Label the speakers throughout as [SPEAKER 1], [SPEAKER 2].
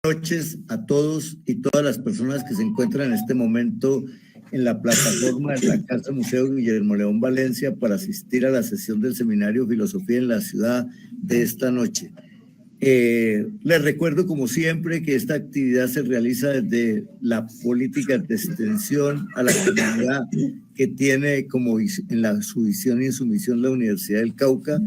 [SPEAKER 1] Noches a todos y todas las personas que se encuentran en este momento en la plataforma de la Casa Museo Guillermo León Valencia para asistir a la sesión del Seminario Filosofía en la ciudad de esta noche. Les recuerdo, como siempre, que esta actividad se realiza desde la política de extensión a la comunidad que tiene como en su visión y en su misión la Universidad del Cauca,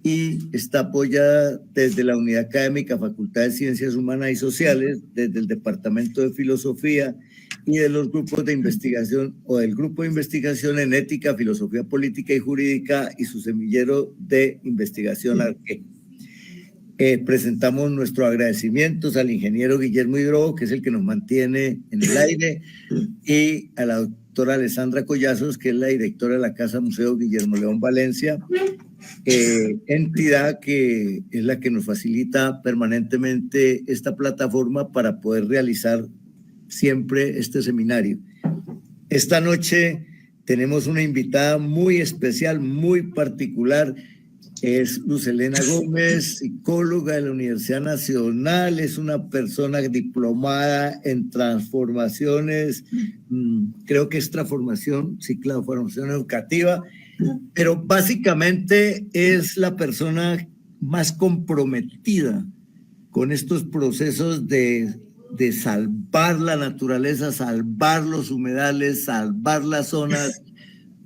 [SPEAKER 1] y está apoyada desde la Unidad Académica, Facultad de Ciencias Humanas y Sociales, desde el Departamento de Filosofía y de los grupos de investigación o del Grupo de Investigación en Ética, Filosofía Política y Jurídica y su semillero de investigación ARQUE. Presentamos nuestros agradecimientos al ingeniero Guillermo Hidrobo, que es el que nos mantiene en el aire, y a la doctora Alessandra Collazos, que es la directora de la Casa Museo Guillermo León Valencia, entidad que es la que nos facilita permanentemente esta plataforma para poder realizar siempre este seminario. Esta noche tenemos una invitada muy especial, muy particular. Es Luz Helena Gómez, psicóloga de la Universidad Nacional, es una persona diplomada en transformaciones, creo que es transformación educativa, pero básicamente es la persona más comprometida con estos procesos de salvar la naturaleza, salvar los humedales, salvar las zonas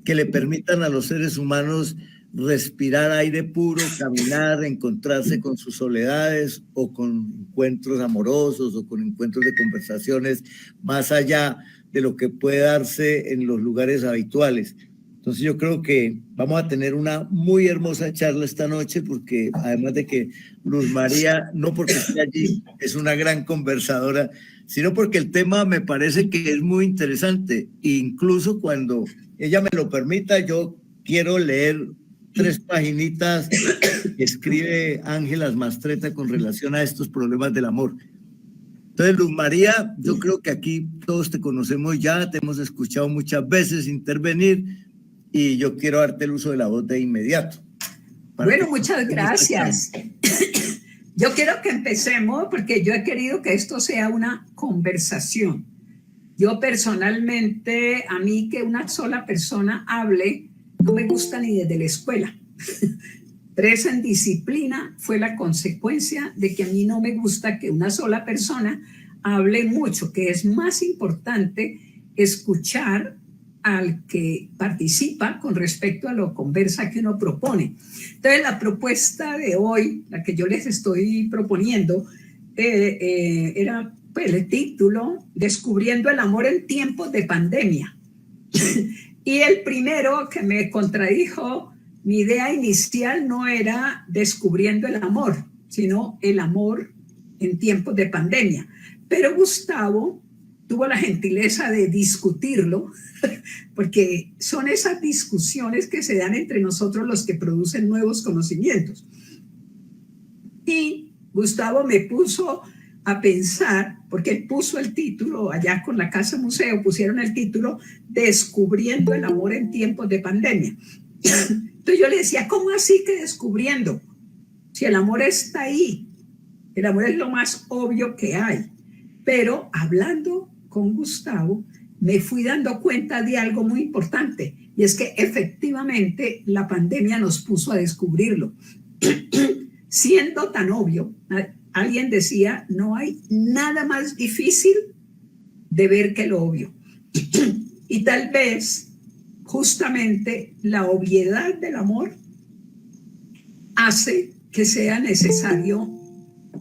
[SPEAKER 1] que le permitan a los seres humanos respirar aire puro, caminar, encontrarse con sus soledades o con encuentros amorosos o con encuentros de conversaciones más allá de lo que puede darse en los lugares habituales. Entonces yo creo que vamos a tener una muy hermosa charla esta noche, porque además de que Luz María, no porque esté allí, es una gran conversadora, sino porque el tema me parece que es muy interesante. E incluso cuando ella me lo permita, yo quiero leer 3 paginitas que escribe Ángela Mastretta con relación a estos problemas del amor. Entonces, Luz María, yo creo que aquí todos te conocemos ya, te hemos escuchado muchas veces intervenir y yo quiero darte el uso de la voz de inmediato.
[SPEAKER 2] Bueno, muchas gracias. Yo quiero que empecemos porque yo he querido que esto sea una conversación. Yo personalmente, a mí que una sola persona hable, no me gusta ni desde la escuela. Presa en disciplina fue la consecuencia de que a mí no me gusta que una sola persona hable mucho, que es más importante escuchar al que participa con respecto a lo conversa que uno propone. Entonces, la propuesta de hoy, la que yo les estoy proponiendo, era pues, el título, Descubriendo el amor en tiempos de pandemia. Y el primero que me contradijo, mi idea inicial no era descubriendo el amor, sino el amor en tiempos de pandemia. Pero Gustavo tuvo la gentileza de discutirlo, porque son esas discusiones que se dan entre nosotros los que producen nuevos conocimientos. Y Gustavo me puso a pensar, porque él puso el título, allá con la Casa Museo, pusieron el título Descubriendo el amor en tiempos de pandemia. Entonces yo le decía, ¿cómo así que descubriendo? Si el amor está ahí, el amor es lo más obvio que hay. Pero hablando con Gustavo, me fui dando cuenta de algo muy importante, y es que efectivamente la pandemia nos puso a descubrirlo. Siendo tan obvio, alguien decía, no hay nada más difícil de ver que lo obvio. Y tal vez, justamente, la obviedad del amor hace que sea necesario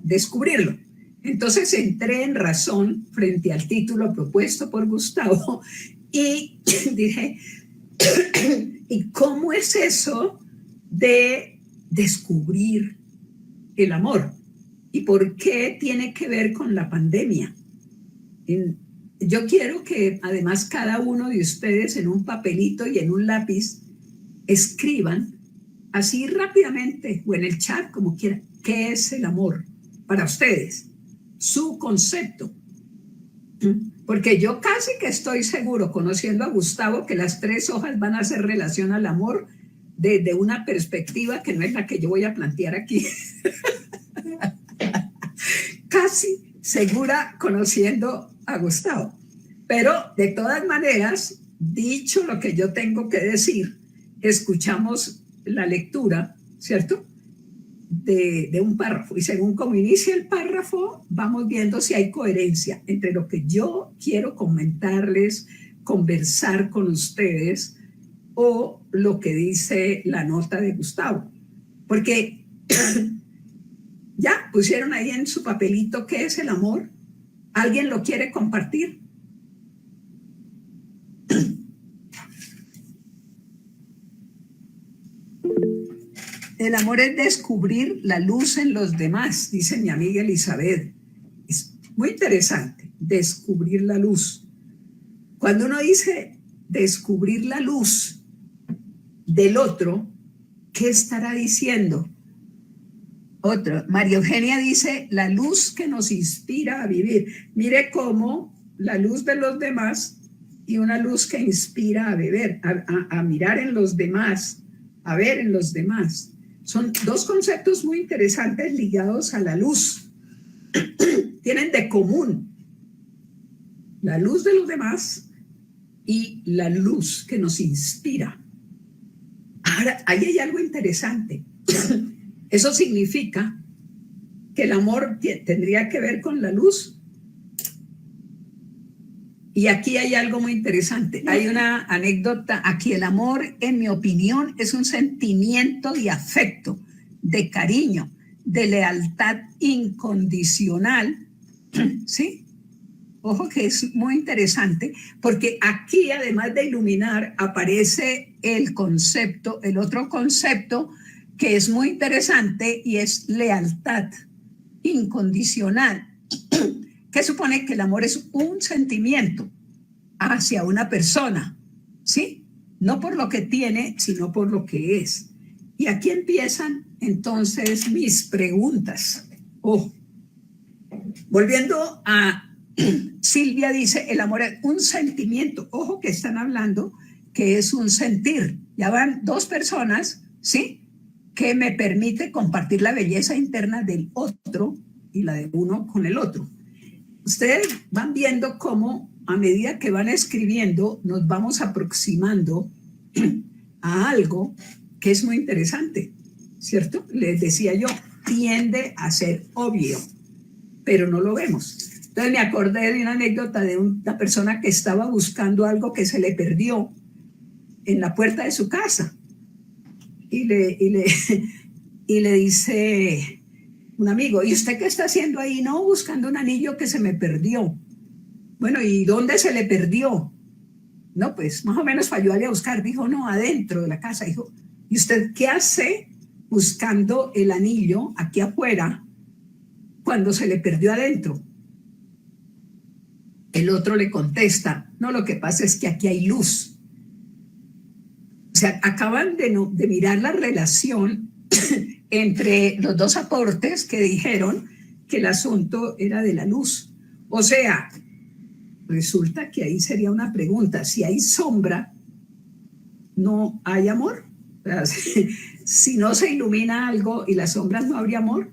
[SPEAKER 2] descubrirlo. Entonces entré en razón frente al título propuesto por Gustavo y dije, ¿y cómo es eso de descubrir el amor? ¿Y por qué tiene que ver con la pandemia? Yo quiero que además cada uno de ustedes en un papelito y en un lápiz escriban así rápidamente o en el chat como quieran, ¿qué es el amor para ustedes? Su concepto. Porque yo casi que estoy seguro, conociendo a Gustavo, que las 3 hojas van a hacer relación al amor desde una perspectiva que no es la que yo voy a plantear aquí. Casi segura conociendo a Gustavo. Pero de todas maneras, dicho lo que yo tengo que decir, escuchamos la lectura, ¿cierto?, de un párrafo. Y según como inicia el párrafo, vamos viendo si hay coherencia entre lo que yo quiero comentarles, conversar con ustedes, o lo que dice la nota de Gustavo. Porque ya pusieron ahí en su papelito qué es el amor. ¿Alguien lo quiere compartir? El amor es descubrir la luz en los demás, dice mi amiga Elizabeth. Es muy interesante, descubrir la luz. Cuando uno dice descubrir la luz del otro, ¿qué estará diciendo? Otro, María Eugenia dice, la luz que nos inspira a vivir. Mire cómo la luz de los demás y una luz que inspira a beber, a mirar en los demás, a ver en los demás. Son dos conceptos muy interesantes ligados a la luz. Tienen de común la luz de los demás y la luz que nos inspira. Ahora, ahí hay algo interesante. Eso significa que el amor tendría que ver con la luz. Y aquí hay algo muy interesante. Hay una anécdota. Aquí el amor, en mi opinión, es un sentimiento de afecto, de cariño, de lealtad incondicional. ¿Sí? Ojo que es muy interesante, porque aquí, además de iluminar, aparece el concepto, el otro concepto que es muy interesante, y es lealtad incondicional, que supone que el amor es un sentimiento hacia una persona, ¿sí? No por lo que tiene, sino por lo que es. Y aquí empiezan entonces mis preguntas. Volviendo a Silvia, dice, el amor es un sentimiento. Ojo que están hablando que es un sentir. Ya van dos personas, ¿sí?, que me permite compartir la belleza interna del otro y la de uno con el otro. Ustedes van viendo cómo a medida que van escribiendo nos vamos aproximando a algo que es muy interesante, ¿cierto? Les decía yo, tiende a ser obvio, pero no lo vemos. Entonces me acordé de una anécdota de una persona que estaba buscando algo que se le perdió en la puerta de su casa. Y le dice un amigo, ¿y usted qué está haciendo ahí? No, buscando un anillo que se me perdió. Bueno, ¿y dónde se le perdió? No, pues más o menos falló a buscar. Dijo, no, adentro de la casa. Dijo, ¿y usted qué hace buscando el anillo aquí afuera cuando se le perdió adentro? El otro le contesta, no, lo que pasa es que aquí hay luz. O sea, acaban de mirar la relación entre los dos aportes que dijeron que el asunto era de la luz. O sea, resulta que ahí sería una pregunta, si hay sombra, ¿no hay amor? O sea, si no se ilumina algo y las sombras, no habría amor.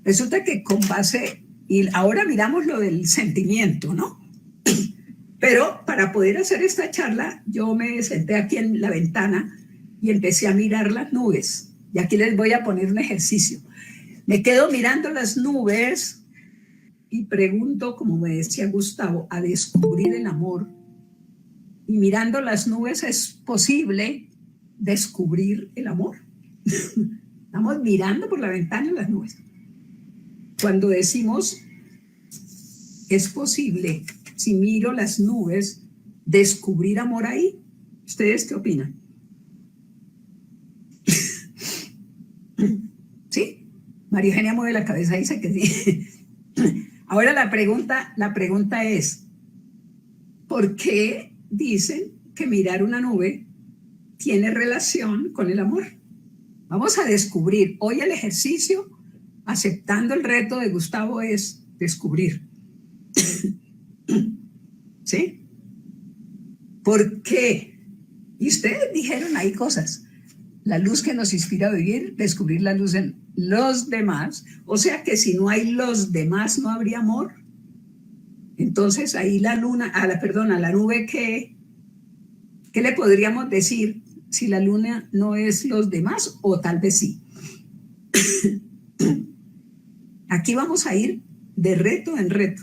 [SPEAKER 2] Resulta que con base, y ahora miramos lo del sentimiento, ¿no? Pero para poder hacer esta charla, yo me senté aquí en la ventana y empecé a mirar las nubes. Y aquí les voy a poner un ejercicio. Me quedo mirando las nubes y pregunto, como me decía Gustavo, a descubrir el amor. Y mirando las nubes, ¿es posible descubrir el amor? Estamos mirando por la ventana las nubes. Cuando decimos, es posible, si miro las nubes, descubrir amor ahí. ¿Ustedes qué opinan? ¿Sí? María Eugenia mueve la cabeza y dice que sí. Ahora la pregunta es, ¿por qué dicen que mirar una nube tiene relación con el amor? Vamos a descubrir. Hoy el ejercicio, aceptando el reto de Gustavo, es descubrir. ¿Sí? ¿Por qué? Y ustedes dijeron ahí cosas. La luz que nos inspira a vivir, descubrir la luz en los demás. O sea que si no hay los demás, no habría amor. Entonces ahí la luna, a la nube, ¿qué le podríamos decir si la luna no es los demás? O tal vez sí. Aquí vamos a ir de reto en reto.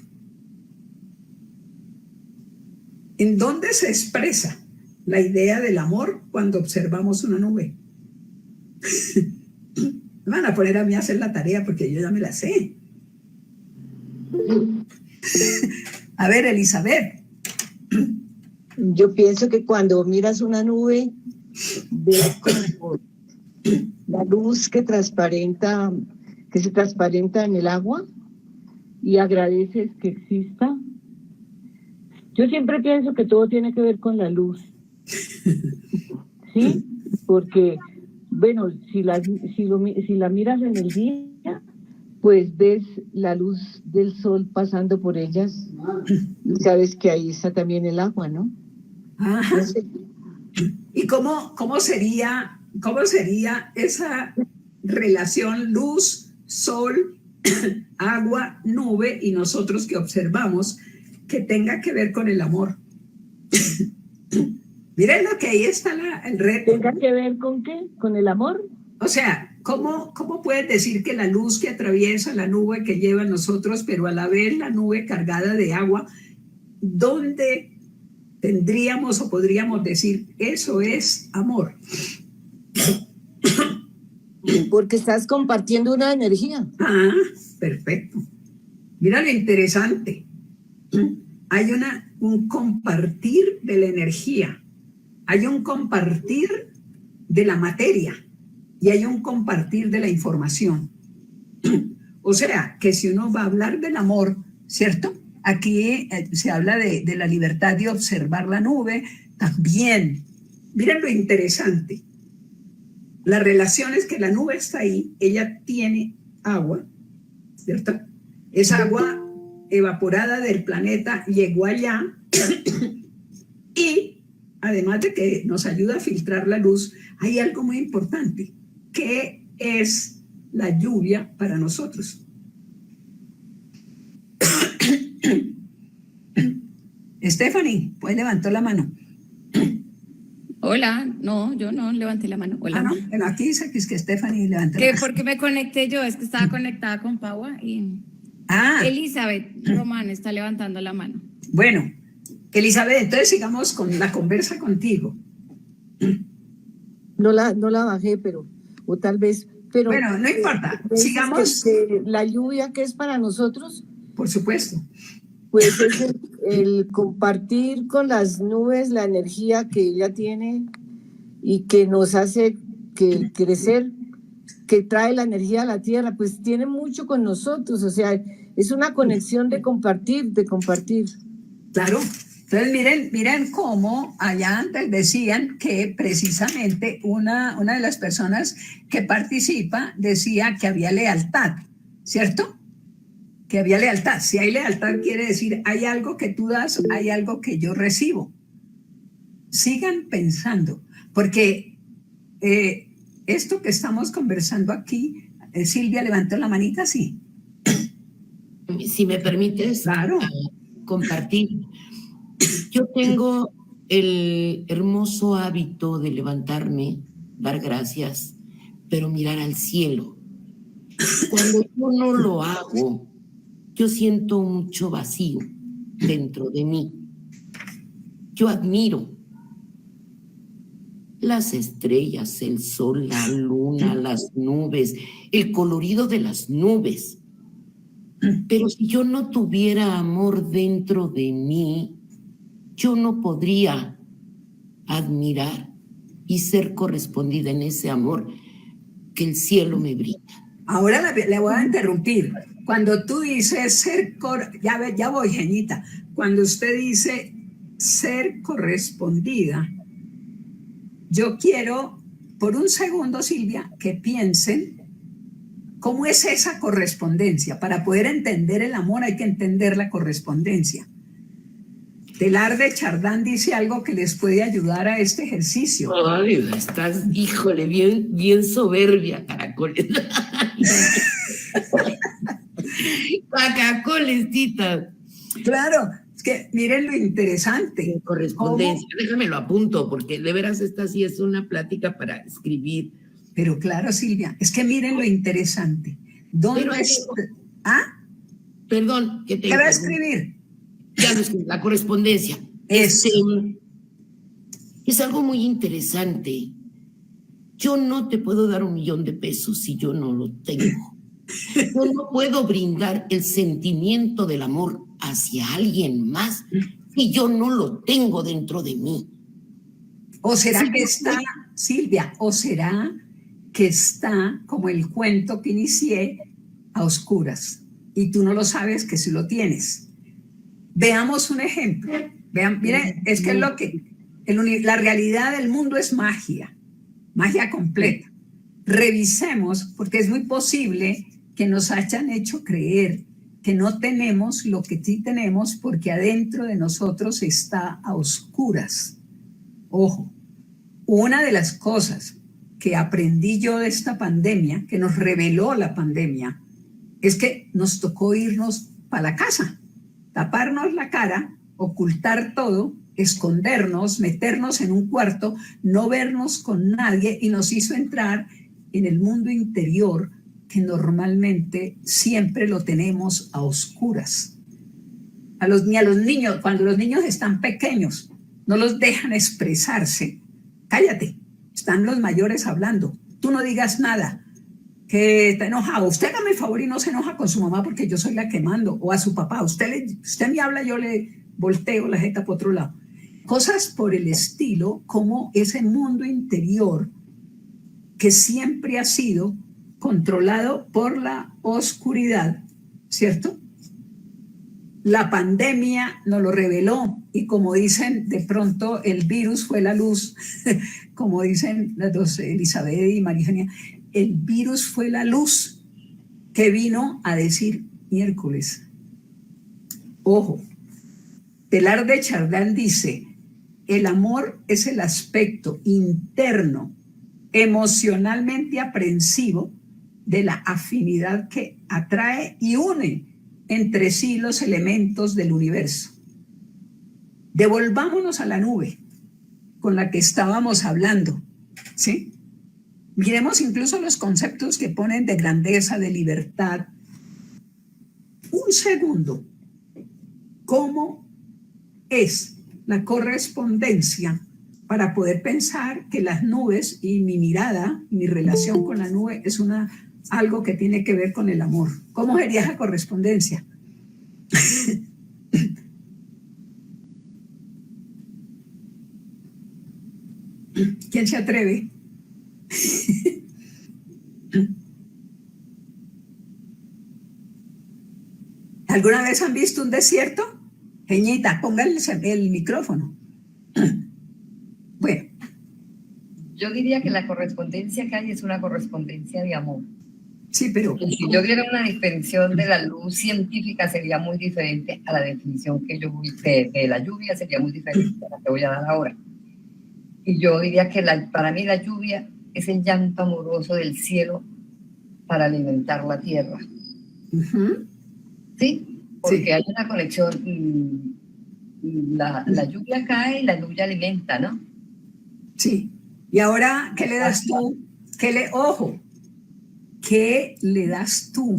[SPEAKER 2] ¿En dónde se expresa la idea del amor cuando observamos una nube? Me van a poner a mí a hacer la tarea porque yo ya me la sé. A ver, Elizabeth.
[SPEAKER 3] Yo pienso que cuando miras una nube, ves como la luz que se transparenta en el agua y agradeces que exista. Yo siempre pienso que todo tiene que ver con la luz, ¿sí? Porque, bueno, si la miras en el día, pues ves la luz del sol pasando por ellas y sabes que ahí está también el agua, ¿no?
[SPEAKER 2] Ajá. No sé. ¿Y cómo sería esa relación luz, sol, agua, nube y nosotros que observamos que tenga que ver con el amor? Miren lo que ahí está el reto.
[SPEAKER 3] ¿Tenga que ver con qué? ¿Con el amor?
[SPEAKER 2] O sea, ¿cómo puedes decir que la luz que atraviesa la nube que lleva a nosotros, pero a la vez la nube cargada de agua, ¿dónde tendríamos o podríamos decir eso es amor?
[SPEAKER 3] Porque estás compartiendo una energía.
[SPEAKER 2] Ah, perfecto. Mira lo interesante. Hay un compartir de la energía, hay un compartir de la materia y hay un compartir de la información. O sea, que si uno va a hablar del amor, ¿cierto? Aquí se habla de la libertad de observar la nube también. Miren lo interesante. La relación es que la nube está ahí, ella tiene agua, ¿cierto? Esa agua evaporada del planeta llegó allá y además de que nos ayuda a filtrar la luz, hay algo muy importante, que es la lluvia para nosotros. Stephanie, pues levantó la mano.
[SPEAKER 4] Hola, no, yo no levanté la mano. Hola.
[SPEAKER 2] No, pero aquí dice que es que Stephanie levantó la mano.
[SPEAKER 4] Porque me conecté yo, es que estaba conectada con Paua y Elizabeth Román está levantando la mano.
[SPEAKER 2] Bueno, Elizabeth, entonces sigamos con la conversa contigo.
[SPEAKER 3] No la bajé, pero, o tal vez, pero...
[SPEAKER 2] Bueno, no importa, sigamos.
[SPEAKER 3] La lluvia que es para nosotros.
[SPEAKER 2] Por supuesto.
[SPEAKER 3] Pues es el compartir con las nubes la energía que ella tiene y que nos hace crecer, que trae la energía a la tierra, pues tiene mucho con nosotros, o sea, es una conexión de compartir.
[SPEAKER 2] Claro, entonces miren cómo allá antes decían que precisamente una de las personas que participa decía que había lealtad, ¿cierto? Que había lealtad. Si hay lealtad quiere decir hay algo que tú das, hay algo que yo recibo. Sigan pensando, porque esto que estamos conversando aquí, Silvia levantó la manita, sí.
[SPEAKER 5] Si me permites,
[SPEAKER 2] claro,
[SPEAKER 5] compartir. Yo tengo el hermoso hábito de levantarme, dar gracias, pero mirar al cielo. Cuando yo no lo hago, yo siento mucho vacío dentro de mí. Yo admiro las estrellas, el sol, la luna, las nubes, el colorido de las nubes. Pero si yo no tuviera amor dentro de mí, yo no podría admirar y ser correspondida en ese amor que el cielo me brinda.
[SPEAKER 2] Ahora le voy a interrumpir. Cuando tú dices ya voy, Genita. Cuando usted dice ser correspondida, yo quiero, por un segundo, Silvia, que piensen cómo es esa correspondencia. Para poder entender el amor hay que entender la correspondencia. Teilhard Chardin dice algo que les puede ayudar a este ejercicio.
[SPEAKER 5] Ay, estás, híjole, bien soberbia, caracoles. Caracoles, tita.
[SPEAKER 2] Claro, es que miren lo interesante.
[SPEAKER 5] Correspondencia, déjame lo apunto, porque de veras esta sí es una plática para escribir.
[SPEAKER 2] Pero claro, Silvia, es que miren lo interesante. ¿Dónde está? ¿Ah?
[SPEAKER 5] Perdón, que te
[SPEAKER 2] ¿Qué va a escribir?
[SPEAKER 5] Ya lo escribí, la correspondencia. Es algo muy interesante. Yo no te puedo dar $1,000,000 si yo no lo tengo. Yo no puedo brindar el sentimiento del amor hacia alguien más si yo no lo tengo dentro de mí.
[SPEAKER 2] ¿O será que está, Silvia, o será que está como el cuento que inicié, a oscuras, y tú no lo sabes que sí lo tienes? Veamos un ejemplo. Vean, miren, es que la realidad del mundo es magia completa. Revisemos, porque es muy posible que nos hayan hecho creer que no tenemos lo que sí tenemos porque adentro de nosotros está a oscuras. Ojo, una de las cosas que aprendí yo de esta pandemia, que nos reveló la pandemia, es que nos tocó irnos para la casa, taparnos la cara, ocultar todo, escondernos, meternos en un cuarto, no vernos con nadie, y nos hizo entrar en el mundo interior que normalmente siempre lo tenemos a oscuras. Ni a los niños, cuando los niños están pequeños, no los dejan expresarse. Cállate, están los mayores hablando, tú no digas nada, que está enojado. Usted hágame el favor y no se enoja con su mamá porque yo soy la que mando, o a su papá. Usted me habla, yo le volteo la jeta por otro lado. Cosas por el estilo, como ese mundo interior que siempre ha sido controlado por la oscuridad, ¿cierto? La pandemia nos lo reveló, y como dicen, de pronto el virus fue la luz, como dicen las dos, Elizabeth y María Eugenia, el virus fue la luz que vino a decir miércoles. Ojo, Teilhard de Chardin dice, el amor es el aspecto interno, emocionalmente aprensivo de la afinidad que atrae y une entre sí los elementos del universo. Devolvámonos a la nube con la que estábamos hablando, ¿sí? Miremos incluso los conceptos que ponen de grandeza, de libertad. Un segundo, ¿cómo es la correspondencia para poder pensar que las nubes y mi mirada, mi relación con la nube es algo que tiene que ver con el amor? ¿Cómo sería esa correspondencia? ¿Quién se atreve? ¿Alguna vez han visto un desierto? Peñita, pónganle el micrófono. Bueno.
[SPEAKER 6] Yo diría que la correspondencia que hay es una correspondencia de amor.
[SPEAKER 2] Sí, pero...
[SPEAKER 6] Si yo diera una definición de la luz científica, sería muy diferente a la definición que yo de la lluvia, sería muy diferente a la que voy a dar ahora. Y yo diría que para mí la lluvia es el llanto amoroso del cielo para alimentar la tierra.
[SPEAKER 2] Uh-huh.
[SPEAKER 6] ¿Sí? Porque sí, hay una conexión. La lluvia cae y la lluvia alimenta, ¿no?
[SPEAKER 2] Sí. Y ahora, ¿qué le das tú? Ojo, ¿qué le das tú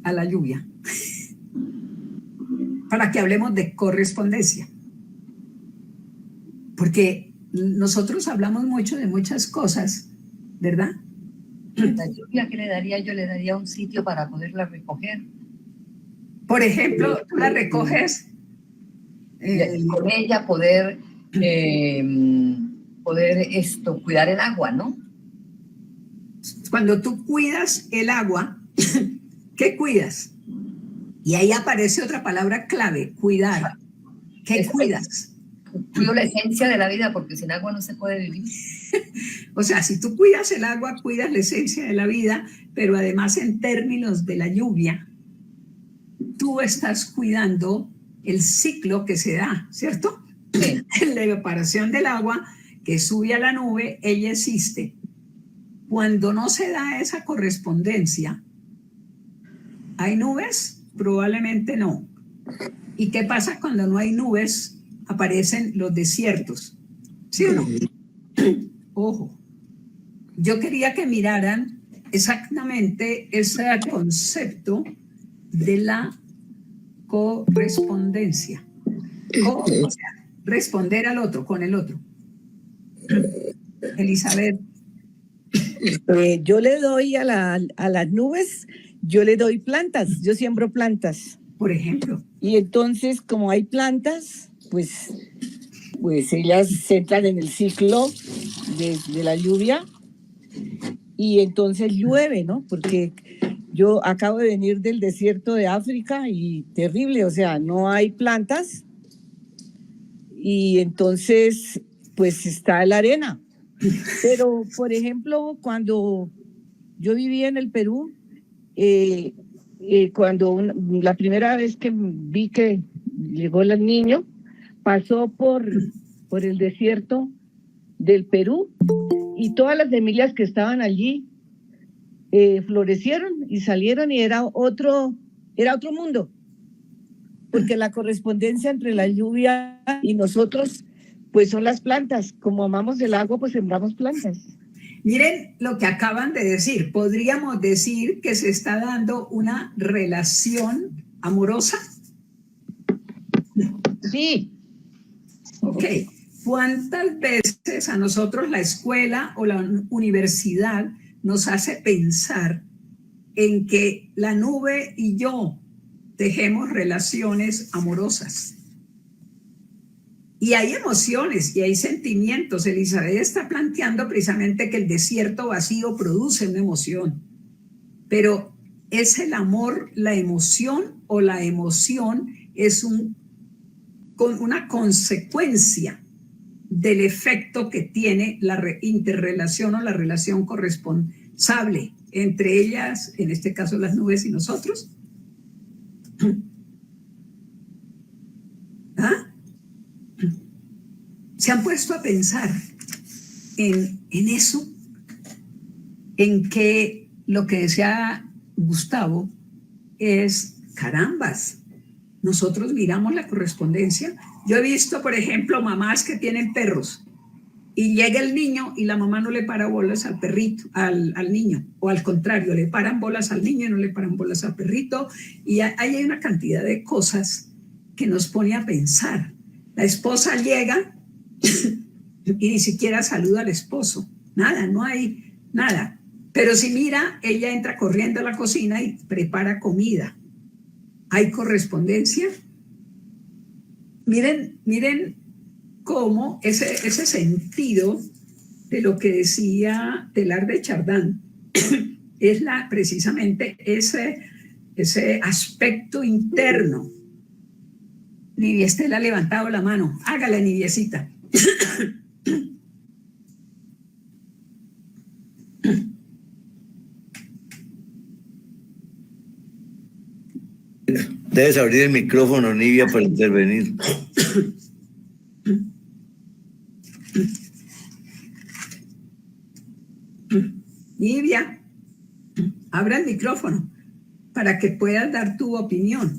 [SPEAKER 2] a la lluvia? Para que hablemos de correspondencia. Porque nosotros hablamos mucho de muchas cosas, ¿verdad?
[SPEAKER 6] La lluvia, ¿qué le daría? Yo le daría un sitio para poderla recoger.
[SPEAKER 2] Por ejemplo, tú la recoges.
[SPEAKER 6] Con ella poder cuidar el agua, ¿no?
[SPEAKER 2] Cuando tú cuidas el agua, ¿qué cuidas? Y ahí aparece otra palabra clave, cuidar. ¿Qué cuidas?
[SPEAKER 6] Cuido la esencia de la vida, porque sin agua no se puede vivir.
[SPEAKER 2] O sea, si tú cuidas el agua, cuidas la esencia de la vida, pero además en términos de la lluvia, tú estás cuidando el ciclo que se da, ¿cierto?
[SPEAKER 6] Sí.
[SPEAKER 2] La evaporación del agua que sube a la nube, ella existe. Cuando no se da esa correspondencia, ¿hay nubes? Probablemente no. ¿Y qué pasa cuando no hay nubes? Aparecen los desiertos. ¿Sí o no? Ojo. Yo quería que miraran exactamente ese concepto de la correspondencia. O sea, responder al otro, con el otro. Elizabeth.
[SPEAKER 7] Yo le doy a las nubes, yo le doy plantas, yo siembro plantas.
[SPEAKER 2] Por ejemplo.
[SPEAKER 7] Y entonces, como hay plantas, pues ellas entran en el ciclo de la lluvia y entonces llueve, ¿no? Porque yo acabo de venir del desierto de África y terrible, o sea, no hay plantas y entonces pues está la arena. Pero, por ejemplo, cuando yo vivía en el Perú, la primera vez que vi que llegó el niño, pasó por el desierto del Perú y todas las semillas que estaban allí florecieron y salieron y era otro mundo, porque la correspondencia entre la lluvia y nosotros pues son las plantas. Como amamos el agua, pues sembramos plantas.
[SPEAKER 2] Miren lo que acaban de decir. ¿Podríamos decir que se está dando una relación amorosa?
[SPEAKER 7] Sí.
[SPEAKER 2] Ok. ¿Cuántas veces a nosotros la escuela o la universidad nos hace pensar en que la nube y yo tejemos relaciones amorosas? Y hay emociones y hay sentimientos. Elizabeth está planteando precisamente que el desierto vacío produce una emoción. Pero ¿es el amor la emoción o la emoción es una consecuencia del efecto que tiene la interrelación o la relación corresponsable entre ellas, en este caso las nubes y nosotros? ¿Ah? ¿Se han puesto a pensar en eso? En que lo que decía Gustavo es, carambas, nosotros miramos la correspondencia. Yo he visto, por ejemplo, mamás que tienen perros y llega el niño y la mamá no le para bolas al perrito, al niño, o al contrario, le paran bolas al niño y no le paran bolas al perrito. Y ahí hay una cantidad de cosas que nos pone a pensar. La esposa llega y ni siquiera saluda al esposo, nada, no hay nada, pero si mira, ella entra corriendo a la cocina y prepara comida. ¿Hay correspondencia? Miren cómo ese sentido de lo que decía Teilhard de Chardin es precisamente ese aspecto interno. Nivia Estela ha levantado la mano, hágale, Niviecita.
[SPEAKER 1] Debes abrir el micrófono, Nivia, para intervenir.
[SPEAKER 2] Nivia, abra el micrófono para que puedas dar tu opinión.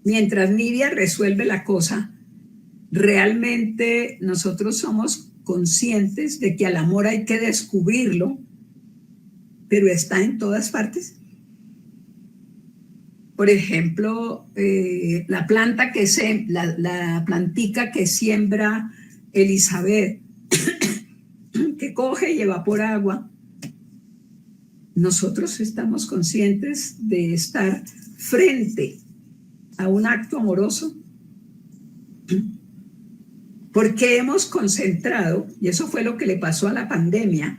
[SPEAKER 2] Mientras Nivia resuelve la cosa, realmente nosotros somos conscientes de que al amor hay que descubrirlo, pero está en todas partes. Por ejemplo, la plantica que siembra Elizabeth, que coge y evapora agua. Nosotros estamos conscientes de estar frente a un acto amoroso, porque hemos concentrado, y eso fue lo que le pasó a la pandemia,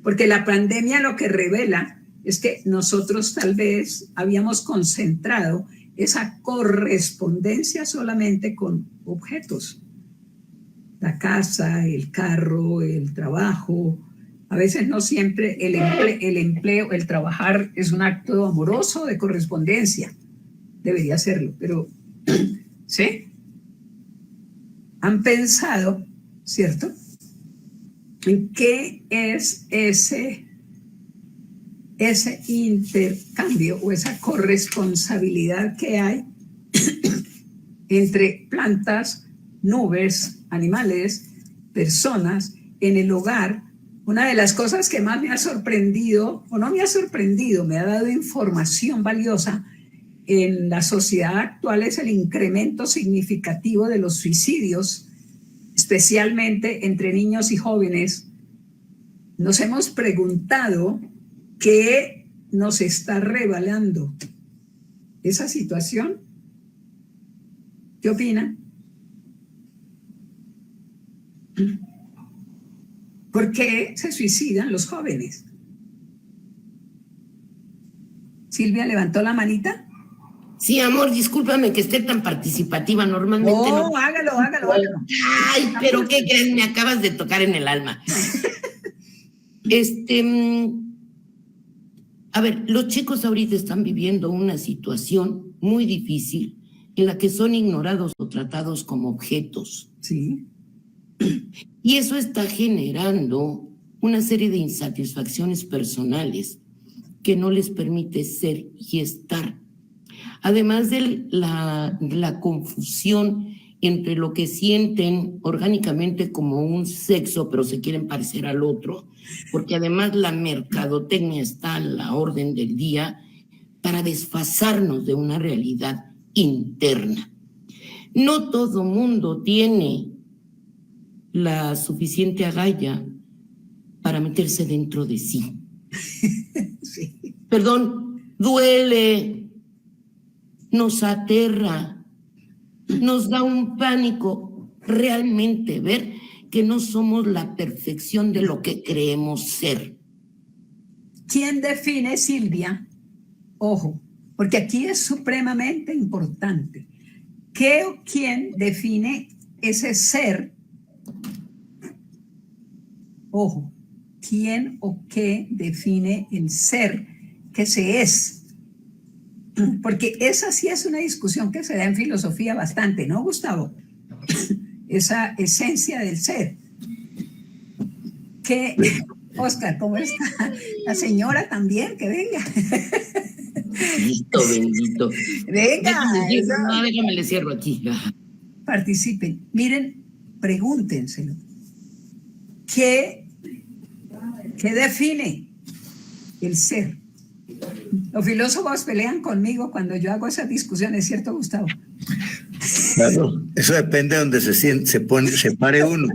[SPEAKER 2] porque la pandemia lo que revela es que nosotros tal vez habíamos concentrado esa correspondencia solamente con objetos. La casa, el carro, el trabajo. A veces no siempre el empleo, el trabajar es un acto amoroso de correspondencia. Debería serlo, pero ¿sí? Han pensado, ¿cierto?, en qué es ese intercambio o esa corresponsabilidad que hay entre plantas, nubes, animales, personas, en el hogar. Una de las cosas que más me ha sorprendido, o no me ha sorprendido, me ha dado información valiosa en la sociedad actual, es el incremento significativo de los suicidios, especialmente entre niños y jóvenes. Nos hemos preguntado qué nos está revelando esa situación. ¿Qué opinan? ¿Por qué se suicidan los jóvenes? Silvia levantó la manita.
[SPEAKER 5] Sí, amor, discúlpame que esté tan participativa. Normalmente no.
[SPEAKER 2] Hágalo.
[SPEAKER 5] Ay, pero ¿qué crees? Me acabas de tocar en el alma. A ver, los chicos ahorita están viviendo una situación muy difícil en la que son ignorados o tratados como objetos.
[SPEAKER 2] Sí.
[SPEAKER 5] Y eso está generando una serie de insatisfacciones personales que no les permite ser y estar. Además de la confusión entre lo que sienten orgánicamente como un sexo, pero se quieren parecer al otro, porque además la mercadotecnia está a la orden del día para desfasarnos de una realidad interna. No todo mundo tiene la suficiente agallas para meterse dentro de sí.
[SPEAKER 2] Sí.
[SPEAKER 5] Perdón, duele, nos aterra, nos da un pánico realmente ver que no somos la perfección de lo que creemos ser.
[SPEAKER 2] ¿Quién define, Silvia? Ojo, porque aquí es supremamente importante. ¿Qué o quién define ese ser? Ojo, ¿quién o qué define el ser que se es? Porque esa sí es una discusión que se da en filosofía bastante, ¿no, Gustavo? Esa esencia del ser. ¿Qué? Oscar, ¿cómo está? La señora también, que venga.
[SPEAKER 5] Bendito.
[SPEAKER 2] Venga.
[SPEAKER 5] Déjame le cierro aquí.
[SPEAKER 2] Participen. Miren, pregúntenselo. ¿Qué define el ser? Los filósofos pelean conmigo cuando yo hago esas discusiones, ¿cierto, Gustavo?
[SPEAKER 1] Claro, eso depende de donde se pare uno.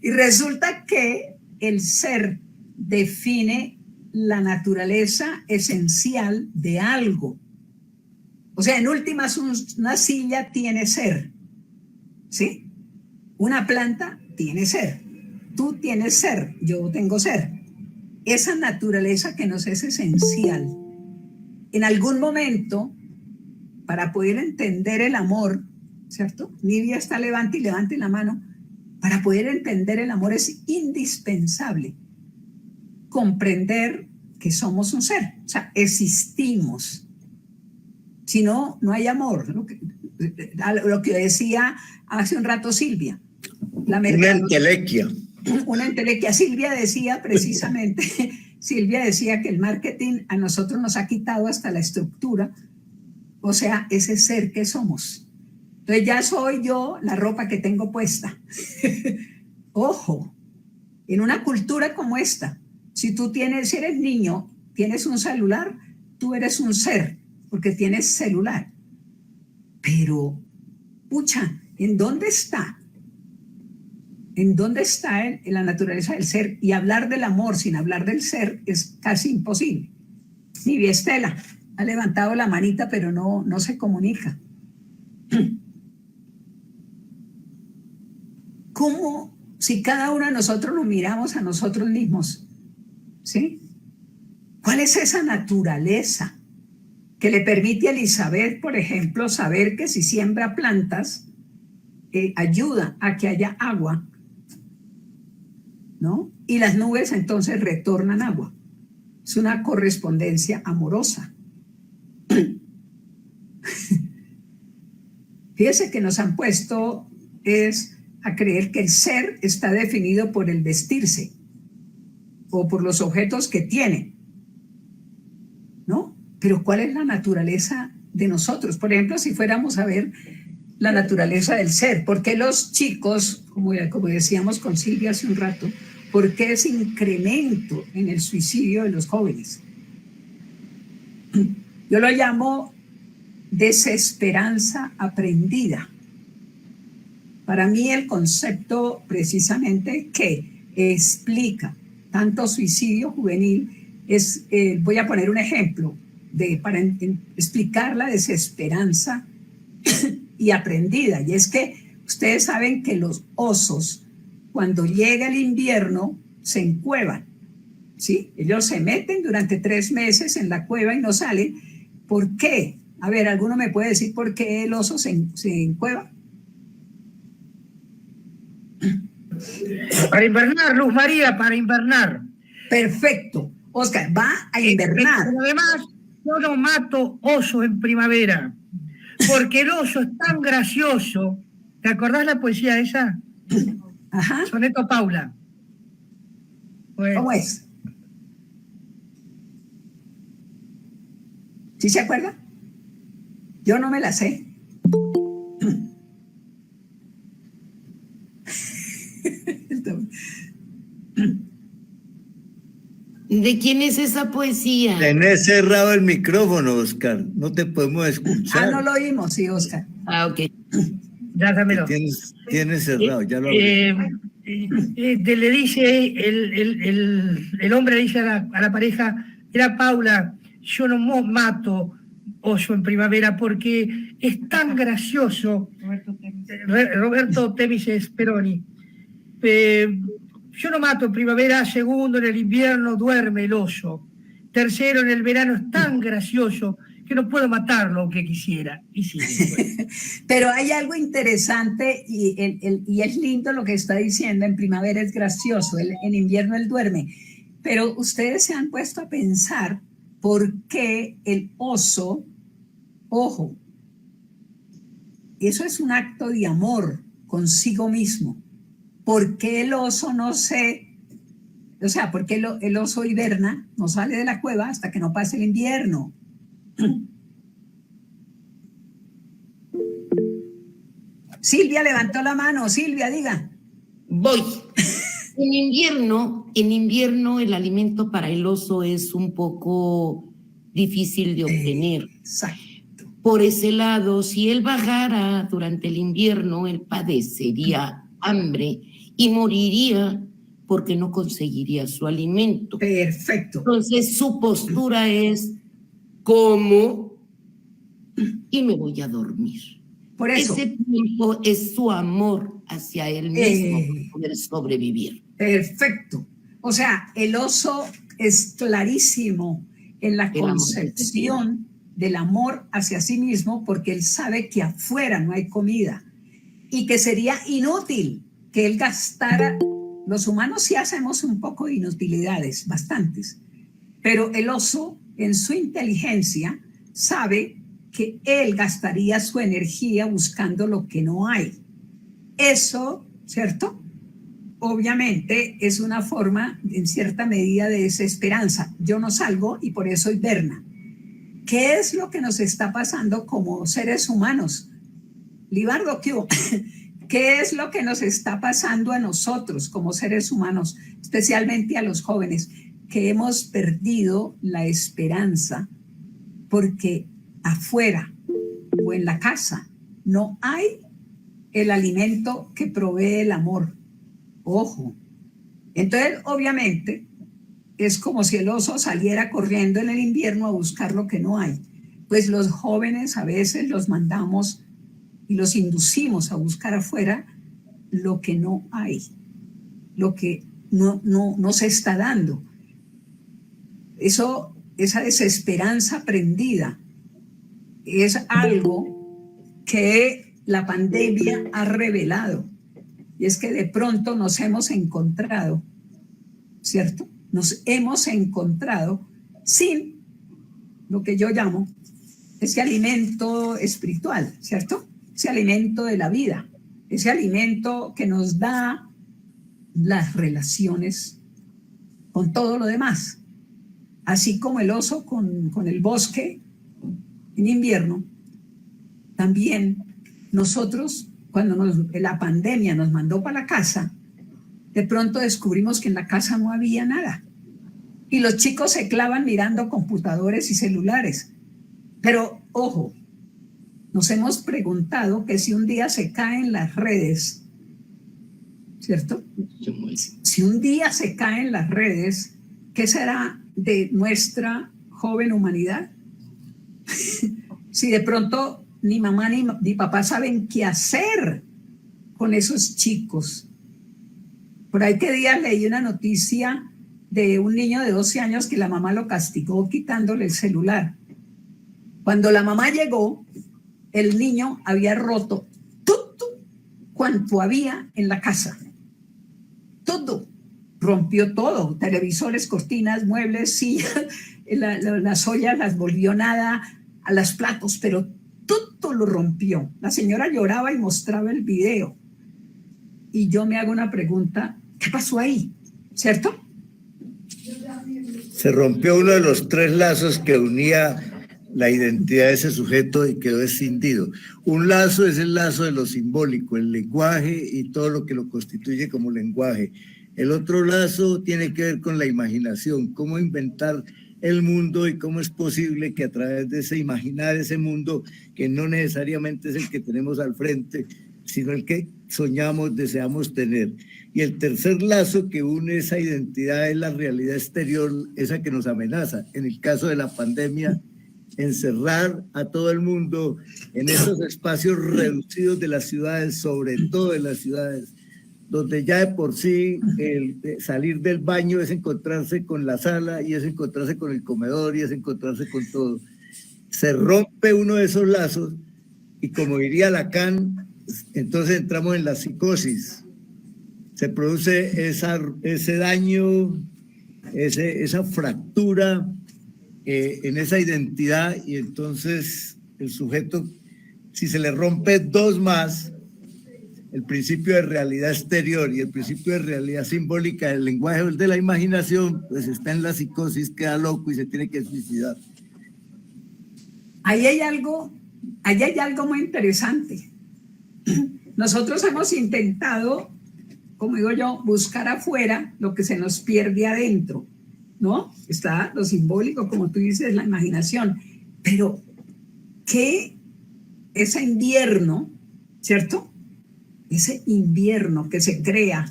[SPEAKER 2] Y resulta que el ser define la naturaleza esencial de algo. O sea, en últimas, una silla tiene ser, ¿sí? Una planta tiene ser. Tú tienes ser, yo tengo ser. Esa naturaleza que nos es esencial. En algún momento, para poder entender el amor, ¿cierto? Nidia está levante la mano. Para poder entender el amor es indispensable comprender que somos un ser, o sea, existimos. Si no, no hay amor. Lo que decía hace un rato Silvia. Una entelequia. Silvia decía precisamente, Silvia decía que el marketing a nosotros nos ha quitado hasta la estructura, o sea, ese ser que somos. Entonces ya soy yo la ropa que tengo puesta. Ojo, en una cultura como esta, si eres niño, tienes un celular, tú eres un ser, porque tienes celular. Pero, pucha, ¿en dónde está? ¿En dónde está en la naturaleza del ser? Y hablar del amor sin hablar del ser es casi imposible. Ni Estela ha levantado la manita, pero no se comunica. ¿Cómo, si cada uno de nosotros nos miramos a nosotros mismos? ¿Sí? ¿Cuál es esa naturaleza que le permite a Elizabeth, por ejemplo, saber que si siembra plantas, ayuda a que haya agua, ¿no? Y las nubes entonces retornan agua. Es una correspondencia amorosa. Fíjese que nos han puesto a creer que el ser está definido por el vestirse o por los objetos que tiene, ¿no? Pero ¿cuál es la naturaleza de nosotros. Por ejemplo, si fuéramos a ver la naturaleza del ser, ¿por qué los chicos, como decíamos con Silvia hace un rato, por qué ese incremento en el suicidio de los jóvenes? Yo lo llamo desesperanza aprendida. Para mí el concepto precisamente que explica tanto suicidio juvenil es, voy a poner un ejemplo para explicar la desesperanza y aprendida, y es que ustedes saben que los osos cuando llega el invierno se encuevan, ¿sí? Ellos se meten durante 3 meses en la cueva y no salen. ¿Por qué? A ver, ¿alguno me puede decir por qué el oso se encueva?
[SPEAKER 8] Para invernar, Luz María, para invernar.
[SPEAKER 2] Perfecto. Oscar, va a invernar.
[SPEAKER 8] Además, yo no mato oso en primavera, porque el oso es tan gracioso. ¿Te acordás la poesía esa?
[SPEAKER 2] Ajá.
[SPEAKER 8] Soneto Paula. Pues,
[SPEAKER 2] ¿Cómo es? ¿Sí se acuerda? Yo no me la sé.
[SPEAKER 5] ¿De quién es esa poesía?
[SPEAKER 1] Tenés cerrado el micrófono, Oscar. No te podemos escuchar.
[SPEAKER 2] Ah, no lo oímos, sí, Oscar.
[SPEAKER 5] Ah, ok.
[SPEAKER 8] ya dámelo.
[SPEAKER 1] Tienes cerrado, ya lo abrí.
[SPEAKER 8] Le dice, el hombre le dice a la pareja, era Paula, yo no mato oso en primavera porque es tan gracioso. Roberto Temis Speroni. Yo no mato en primavera, segundo, en el invierno duerme el oso. Tercero, en el verano es tan gracioso que no puedo matarlo aunque quisiera. Y sí,
[SPEAKER 2] pero hay algo interesante y es lindo lo que está diciendo. En primavera es gracioso, en invierno él duerme. Pero ustedes se han puesto a pensar por qué el oso, ojo, eso es un acto de amor consigo mismo. ¿Por qué el oso por qué el oso hiberna, no sale de la cueva hasta que no pase el invierno? Silvia levantó la mano. Silvia, diga.
[SPEAKER 5] Voy. En invierno el alimento para el oso es un poco difícil de obtener.
[SPEAKER 2] Exacto.
[SPEAKER 5] Por ese lado, si él bajara durante el invierno, él padecería hambre y moriría porque no conseguiría su alimento.
[SPEAKER 2] Perfecto.
[SPEAKER 5] Entonces su postura es como y me voy a dormir.
[SPEAKER 2] Por eso.
[SPEAKER 5] Ese tiempo es su amor hacia él mismo para poder sobrevivir.
[SPEAKER 2] Perfecto. O sea, el oso es clarísimo en la concepción del amor hacia sí mismo porque él sabe que afuera no hay comida y que sería inútil que él gastara. Los humanos sí hacemos un poco de inutilidades, bastantes, pero el oso en su inteligencia sabe que él gastaría su energía buscando lo que no hay. Eso, ¿cierto? Obviamente es una forma, en cierta medida, de desesperanza. Yo no salgo y por eso hiberna. ¿Qué es lo que nos está pasando como seres humanos? Libardo, ¿qué hubo? ¿Qué es lo que nos está pasando a nosotros como seres humanos, especialmente a los jóvenes, que hemos perdido la esperanza porque afuera o en la casa no hay el alimento que provee el amor? Ojo. Entonces, obviamente, es como si el oso saliera corriendo en el invierno a buscar lo que no hay. Pues los jóvenes a veces los mandamos y los inducimos a buscar afuera lo que no hay, lo que no se está dando. Esa desesperanza aprendida es algo que la pandemia ha revelado. Y es que de pronto nos hemos encontrado, ¿cierto? Nos hemos encontrado sin lo que yo llamo ese alimento espiritual, ¿cierto? Ese alimento de la vida, ese alimento que nos da las relaciones con todo lo demás. Así como el oso con el bosque, en invierno, también nosotros, cuando la pandemia nos mandó para la casa, de pronto descubrimos que en la casa no había nada. Y los chicos se clavan mirando computadores y celulares. Pero, ojo, nos hemos preguntado que si un día se caen las redes, ¿cierto? Si un día se caen las redes, ¿qué será de nuestra joven humanidad? Si de pronto ni mamá ni papá saben qué hacer con esos chicos. Por ahí que día leí una noticia de un niño de 12 años que la mamá lo castigó quitándole el celular. Cuando la mamá llegó, el niño había roto todo cuanto había en la casa. Todo. Rompió todo. Televisores, cortinas, muebles, sillas, las ollas las volvió nada, a los platos, pero todo lo rompió. La señora lloraba y mostraba el video. Y yo me hago una pregunta, ¿qué pasó ahí? ¿Cierto?
[SPEAKER 1] Se rompió uno de los 3 lazos que unía la identidad de ese sujeto y quedó escindido. Un lazo es el lazo de lo simbólico, el lenguaje y todo lo que lo constituye como lenguaje. El otro lazo tiene que ver con la imaginación, cómo inventar el mundo y cómo es posible que a través de ese imaginar ese mundo, que no necesariamente es el que tenemos al frente, sino el que soñamos, deseamos tener. Y el tercer lazo que une esa identidad es la realidad exterior, esa que nos amenaza. En el caso de la pandemia, encerrar a todo el mundo en esos espacios reducidos de las ciudades, sobre todo de las ciudades, donde ya de por sí el salir del baño es encontrarse con la sala y es encontrarse con el comedor y es encontrarse con todo. Se rompe uno de esos lazos y, como diría Lacan, entonces entramos en la psicosis. Se produce ese daño, esa fractura en esa identidad, y entonces el sujeto, si se le rompe 2 más, el principio de realidad exterior y el principio de realidad simbólica del lenguaje o de la imaginación, pues está en la psicosis, queda loco y se tiene que suicidar.
[SPEAKER 2] Ahí hay algo muy interesante. Nosotros hemos intentado, como digo yo, buscar afuera lo que se nos pierde adentro, ¿no? Está lo simbólico, como tú dices, la imaginación. Pero, ¿qué ese invierno, ¿cierto? Ese invierno que se crea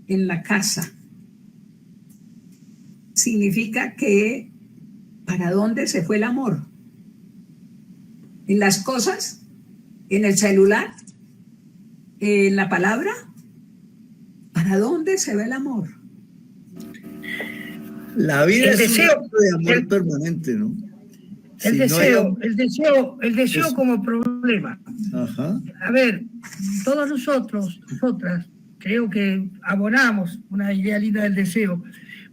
[SPEAKER 2] en la casa significa que ¿para dónde se fue el amor? ¿En las cosas? ¿En el celular? ¿En la palabra? ¿Para dónde se ve el amor?
[SPEAKER 1] La vida es un acto de amor permanente, ¿no?
[SPEAKER 8] El deseo como problema.
[SPEAKER 1] Ajá.
[SPEAKER 8] A ver, todos nosotras, creo que abonamos una idea linda del deseo,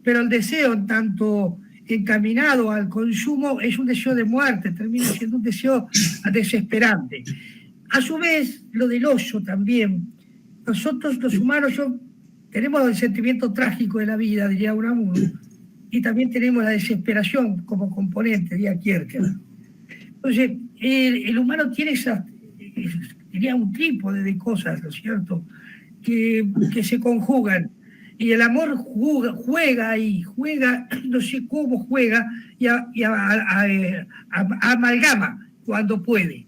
[SPEAKER 8] pero el deseo, tanto encaminado al consumo, es un deseo de muerte, termina siendo un deseo desesperante. A su vez, lo del ocio también. Nosotros, los humanos, tenemos el sentimiento trágico de la vida, diría Unamuno, y también tenemos la desesperación como componente, diría Kierkegaard. Entonces, el humano tiene diría un trípode de cosas, ¿no es cierto?, que se conjugan. Y el amor juega, no sé cómo juega, y amalgama cuando puede.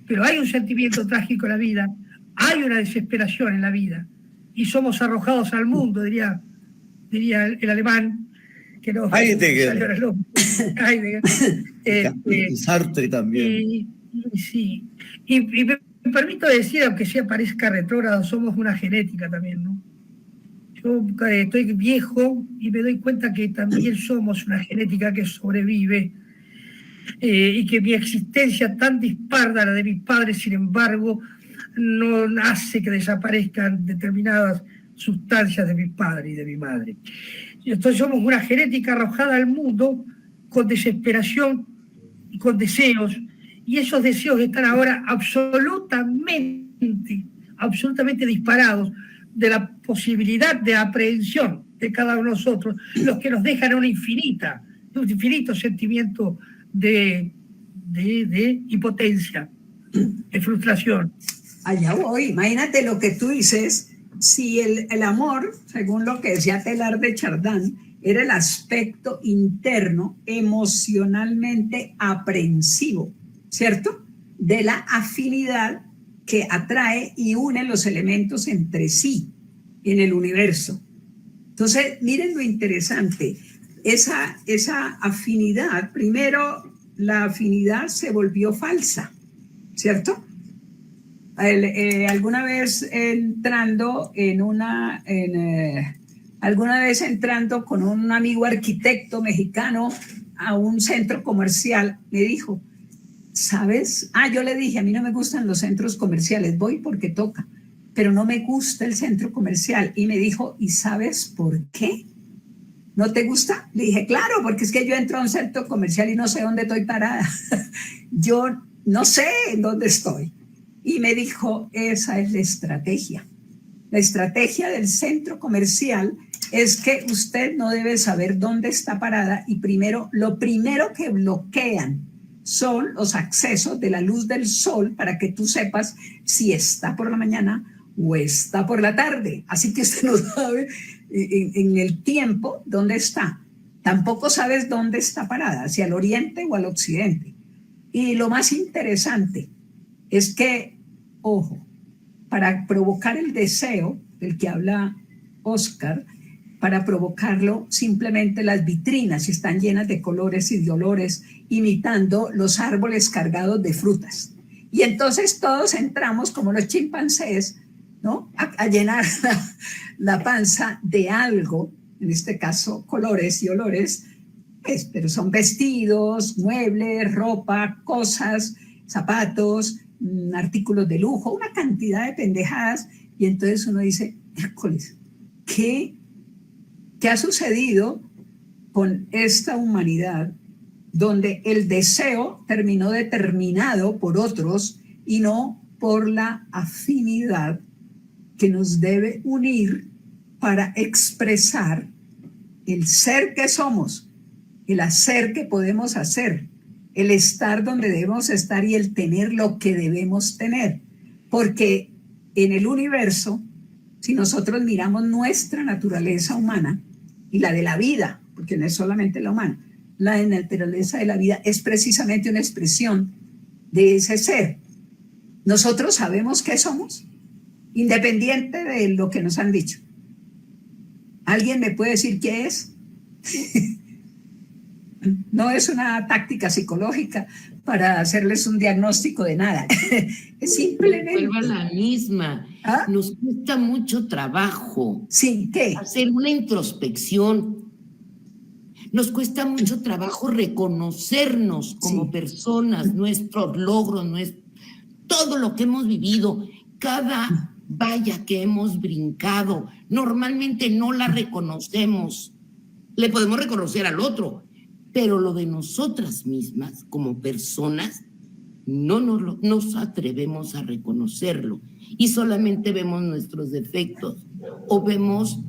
[SPEAKER 8] Pero hay un sentimiento trágico en la vida, hay una desesperación en la vida, y somos arrojados al mundo, diría el alemán, que no
[SPEAKER 1] Heidegger. Sartre también.
[SPEAKER 8] Sí. Y me permito decir, aunque sea parezca retrógrado, somos una genética también, ¿no? Yo estoy viejo y me doy cuenta que también somos una genética que sobrevive, y que mi existencia tan dispar a la de mis padres, sin embargo, no hace que desaparezcan determinadas sustancias de mi padre y de mi madre. Entonces somos una genética arrojada al mundo con desesperación y con deseos, y esos deseos están ahora absolutamente disparados de la posibilidad de aprehensión de cada uno de nosotros, los que nos dejan un infinito sentimiento de de impotencia, de frustración.
[SPEAKER 2] Allá voy. Imagínate lo que tú dices. Si el amor, según lo que decía Teilhard de Chardin, era el aspecto interno emocionalmente aprensivo, ¿cierto? De la afinidad que atrae y une los elementos entre sí en el universo. Entonces, miren lo interesante. Esa afinidad, primero, la afinidad se volvió falsa, ¿cierto? Alguna vez entrando con un amigo arquitecto mexicano a un centro comercial, me dijo, ¿sabes? Yo le dije, a mí no me gustan los centros comerciales, voy porque toca, pero no me gusta el centro comercial. Y me dijo, ¿y sabes por qué? ¿No te gusta? Le dije, claro, porque es que yo entro a un centro comercial y no sé dónde estoy parada. Yo no sé en dónde estoy. Y me dijo, esa es la estrategia. La estrategia del centro comercial es que usted no debe saber dónde está parada y lo primero que bloquean son los accesos de la luz del sol para que tú sepas si está por la mañana o está por la tarde. Así que usted no sabe en el tiempo dónde está. Tampoco sabes dónde está parada, si al oriente o al occidente. Y lo más interesante es que, ojo, para provocar el deseo del que habla Oscar, para provocarlo, simplemente las vitrinas están llenas de colores y de olores, imitando los árboles cargados de frutas. Y entonces todos entramos, como los chimpancés, ¿no? a llenar la panza de algo, en este caso colores y olores, pero son vestidos, muebles, ropa, cosas, zapatos, artículos de lujo, una cantidad de pendejadas. Y entonces uno dice, Hércules, ¿qué ha sucedido con esta humanidad donde el deseo terminó determinado por otros y no por la afinidad que nos debe unir para expresar el ser que somos, el hacer que podemos hacer, el estar donde debemos estar y el tener lo que debemos tener? Porque en el universo, si nosotros miramos nuestra naturaleza humana y la de la vida, porque no es solamente la humana, la de naturaleza de la vida es precisamente una expresión de ese ser. Nosotros sabemos qué somos, independiente de lo que nos han dicho. ¿Alguien me puede decir qué es? No es una táctica psicológica para hacerles un diagnóstico de nada. Es simplemente...
[SPEAKER 5] Vuelvo a la misma. Nos cuesta mucho trabajo.
[SPEAKER 2] Sí, ¿qué?
[SPEAKER 5] Hacer una introspección. Nos cuesta mucho trabajo reconocernos como personas, nuestros logros, todo lo que hemos vivido, cada valla que hemos brincado. Normalmente no la reconocemos. Le podemos reconocer al otro, pero lo de nosotras mismas como personas no nos atrevemos a reconocerlo y solamente vemos nuestros defectos o vemos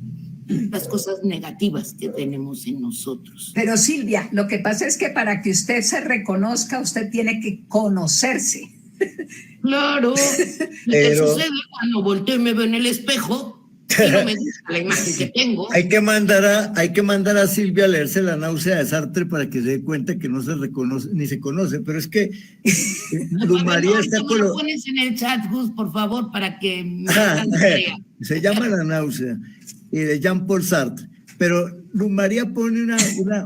[SPEAKER 5] las cosas negativas que tenemos en nosotros.
[SPEAKER 2] Pero Silvia, lo que pasa es que para que usted se reconozca, usted tiene que conocerse.
[SPEAKER 5] Claro, ¿qué sucede cuando volteo y me veo en el espejo? Y no me gusta la imagen que tengo.
[SPEAKER 1] Hay que mandar a Silvia a leerse La náusea de Sartre para que se dé cuenta que no se reconoce ni se conoce, pero es que Luz María está
[SPEAKER 5] con lo pones en el chat, Gus, por favor, para que me
[SPEAKER 1] se llama La náusea y de Jean-Paul Sartre. Pero Luz María pone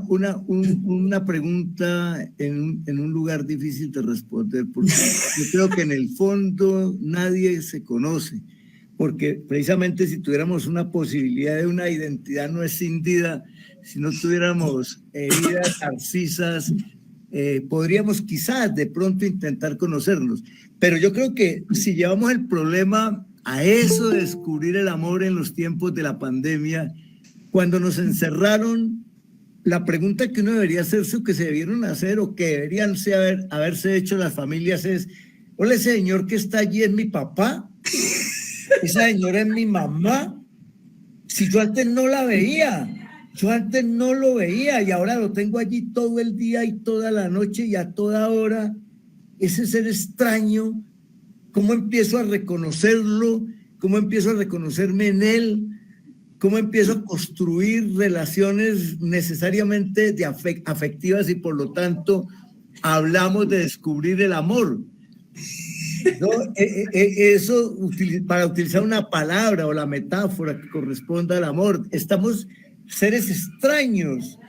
[SPEAKER 1] una pregunta en un lugar difícil de responder, porque yo creo que en el fondo nadie se conoce. Porque precisamente si tuviéramos una posibilidad de una identidad no escindida, si no tuviéramos heridas narcisas, podríamos quizás de pronto intentar conocernos. Pero yo creo que si llevamos el problema a eso de descubrir el amor en los tiempos de la pandemia, cuando nos encerraron, la pregunta que uno debería hacerse o que se debieron hacer o que deberían haberse hecho las familias es, hola, ese señor que está allí es mi papá. Esa señora es mi mamá. Si yo antes no la veía, yo antes no lo veía y ahora lo tengo allí todo el día y toda la noche y a toda hora. ese ser extraño, cómo empiezo a reconocerlo, cómo empiezo a reconocerme en él, cómo empiezo a construir relaciones necesariamente afectivas y por lo tanto hablamos de descubrir el amor. ¿No? Eso, para utilizar una palabra o la metáfora que corresponda al amor, estamos seres extraños.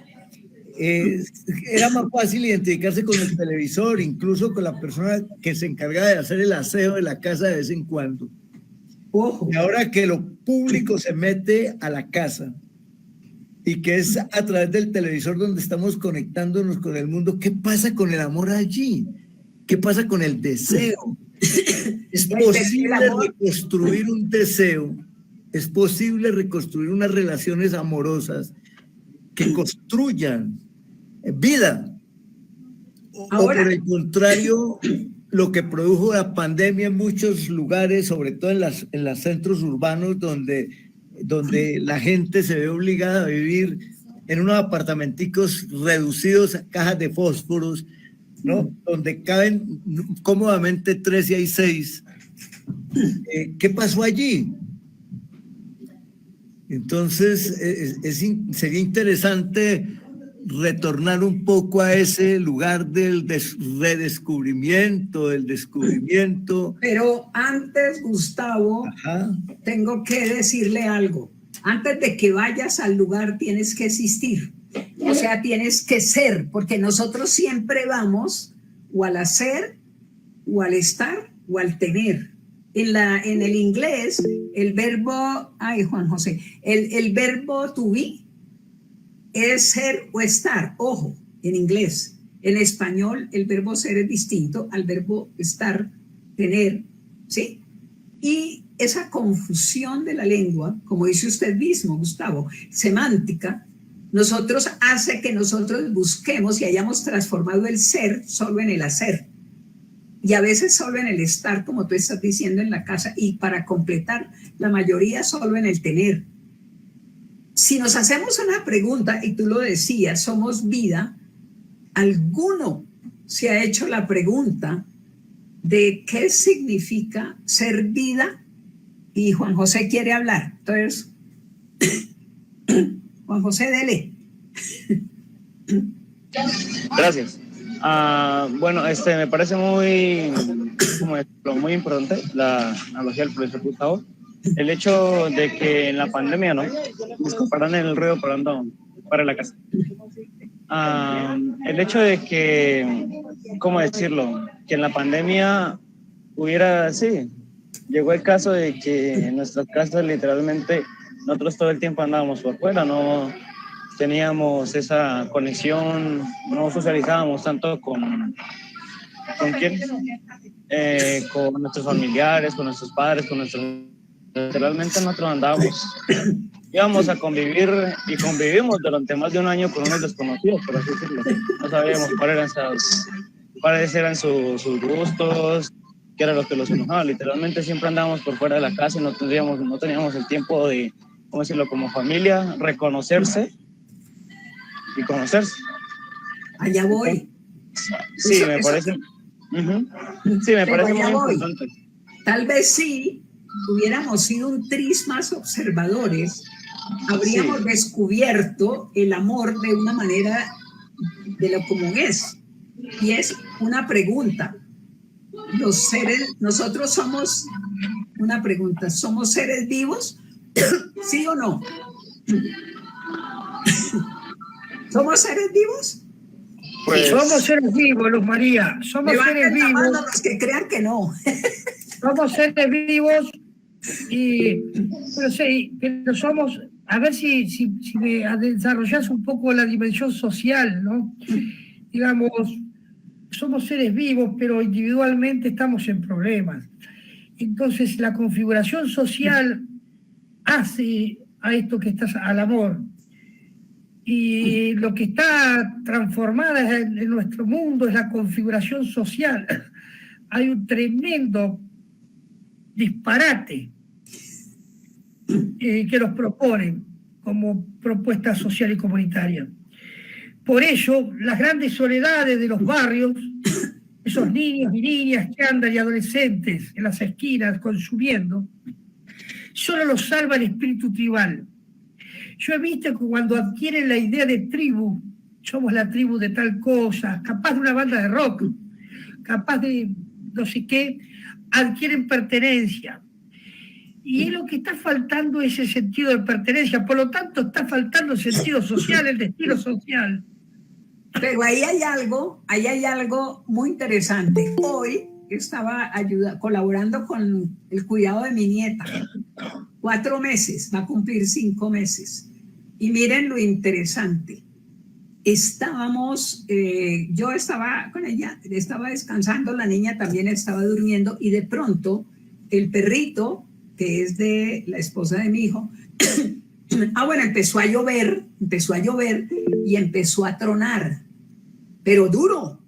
[SPEAKER 1] Era más fácil identificarse con el televisor, incluso con la persona que se encarga de hacer el aseo de la casa de vez en cuando. Y ahora que lo público se mete a la casa y que es a través del televisor donde estamos conectándonos con el mundo, ¿qué pasa con el amor allí? ¿Qué pasa con el deseo? ¿Es posible reconstruir un deseo? ¿Es posible reconstruir unas relaciones amorosas que construyan vida? Ahora, o por el contrario, lo que produjo la pandemia en muchos lugares, sobre todo en los centros urbanos, donde la gente se ve obligada a vivir en unos apartamenticos reducidos a cajas de fósforos, ¿no? Donde caben cómodamente 3 y hay 6. ¿Qué pasó allí? Entonces, sería interesante retornar un poco a ese lugar del redescubrimiento, del descubrimiento.
[SPEAKER 2] Pero antes, Gustavo, tengo que decirle algo. Antes de que vayas al lugar tienes que existir. O sea, tienes que ser, porque nosotros siempre vamos o al hacer, o al estar, o al tener. En el inglés, el verbo, Juan José, el verbo to be es ser o estar, ojo, en inglés. En español, el verbo ser es distinto al verbo estar, tener, ¿sí? Y esa confusión de la lengua, como dice usted mismo, Gustavo, semántica, nosotros hace que nosotros busquemos y hayamos transformado el ser solo en el hacer. Y a veces solo en el estar, como tú estás diciendo, en la casa, y para completar, la mayoría solo en el tener. Si nos hacemos una pregunta, y tú lo decías, somos vida, ¿alguno se ha hecho la pregunta de qué significa ser vida? Y Juan José quiere hablar. Entonces, Juan José, dele.
[SPEAKER 9] Gracias. Bueno, me parece muy importante la analogía del profesor Gustavo. El hecho de que en la pandemia, ¿no? Disculparán el ruido para la casa. El hecho de que, ¿cómo decirlo? Que en la pandemia llegó el caso de que en nuestras casas literalmente nosotros todo el tiempo andábamos por fuera, no teníamos esa conexión, no socializábamos tanto con ¿quién? Con nuestros familiares, con nuestros padres, literalmente nosotros andábamos, íbamos a convivir y convivimos durante más de un año con unos desconocidos, por así decirlo. No sabíamos cuáles eran sus gustos, qué era lo que los enojaba. Literalmente siempre andábamos por fuera de la casa y no teníamos el tiempo de, ¿cómo decirlo?, como familia, reconocerse y conocerse.
[SPEAKER 2] Allá voy.
[SPEAKER 9] Sí, me parece muy importante.
[SPEAKER 2] Tal vez sí hubiéramos sido un tris más observadores, habríamos descubierto el amor de una manera de lo común es. Y es una pregunta. Los seres, nosotros somos, una pregunta, ¿somos seres vivos? ¿Sí o no? ¿Somos seres vivos?
[SPEAKER 8] Pues, somos seres vivos, Luz María. Somos seres vivos.
[SPEAKER 2] Los que crean que no.
[SPEAKER 8] Somos seres vivos, pero somos, a ver si me desarrollas un poco la dimensión social, ¿no? Digamos, somos seres vivos, pero individualmente estamos en problemas. Entonces, la configuración social hace a esto que estás al amor. Y lo que está transformada en nuestro mundo es la configuración social. Hay un tremendo disparate que nos proponen como propuesta social y comunitaria. Por ello, las grandes soledades de los barrios esos niños y niñas que andan y adolescentes en las esquinas consumiendo, solo los salva el espíritu tribal. Yo he visto que cuando adquieren la idea de tribu, somos la tribu de tal cosa, capaz de una banda de rock, capaz de no sé qué, adquieren pertenencia. Y es lo que está faltando, ese sentido de pertenencia. Por lo tanto, está faltando el sentido social, el destino social.
[SPEAKER 2] Pero ahí hay algo muy interesante. Hoy estaba colaborando con el cuidado de mi nieta. 4 meses, va a cumplir 5 meses. Y miren lo interesante. Yo estaba con ella, estaba descansando, la niña también estaba durmiendo y de pronto el perrito, que es de la esposa de mi hijo, empezó a llover y empezó a tronar, pero duro.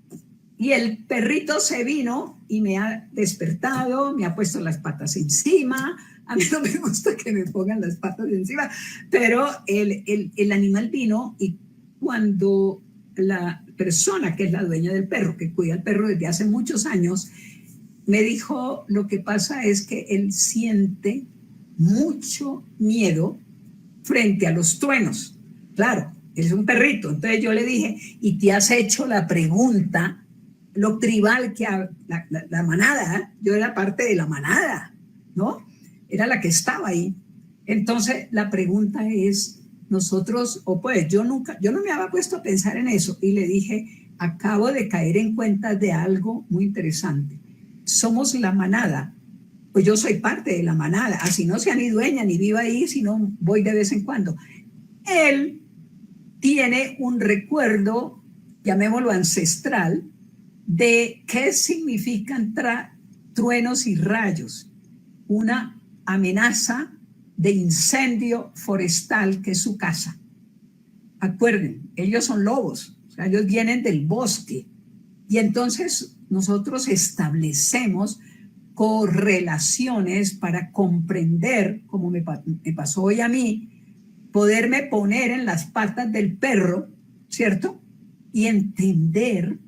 [SPEAKER 2] Y el perrito se vino y me ha despertado, me ha puesto las patas encima. A mí no me gusta que me pongan las patas encima, pero el animal vino y cuando la persona que es la dueña del perro, que cuida al perro desde hace muchos años, me dijo, lo que pasa es que él siente mucho miedo frente a los truenos. Claro, él es un perrito. Entonces yo le dije, ¿y te has hecho la pregunta, lo tribal que la manada? Yo era parte de la manada, ¿no? Era la que estaba ahí. Entonces la pregunta es, nosotros, yo no me había puesto a pensar en eso y le dije, acabo de caer en cuenta de algo muy interesante. Somos la manada, pues yo soy parte de la manada, así no sea ni dueña ni viva ahí, sino voy de vez en cuando. Él tiene un recuerdo, llamémoslo ancestral, de qué significan truenos y rayos, una amenaza de incendio forestal que es su casa. Acuerden, ellos son lobos, o sea, ellos vienen del bosque y entonces nosotros establecemos correlaciones para comprender, como me pasó hoy a mí, poderme poner en las patas del perro, ¿cierto? Y entender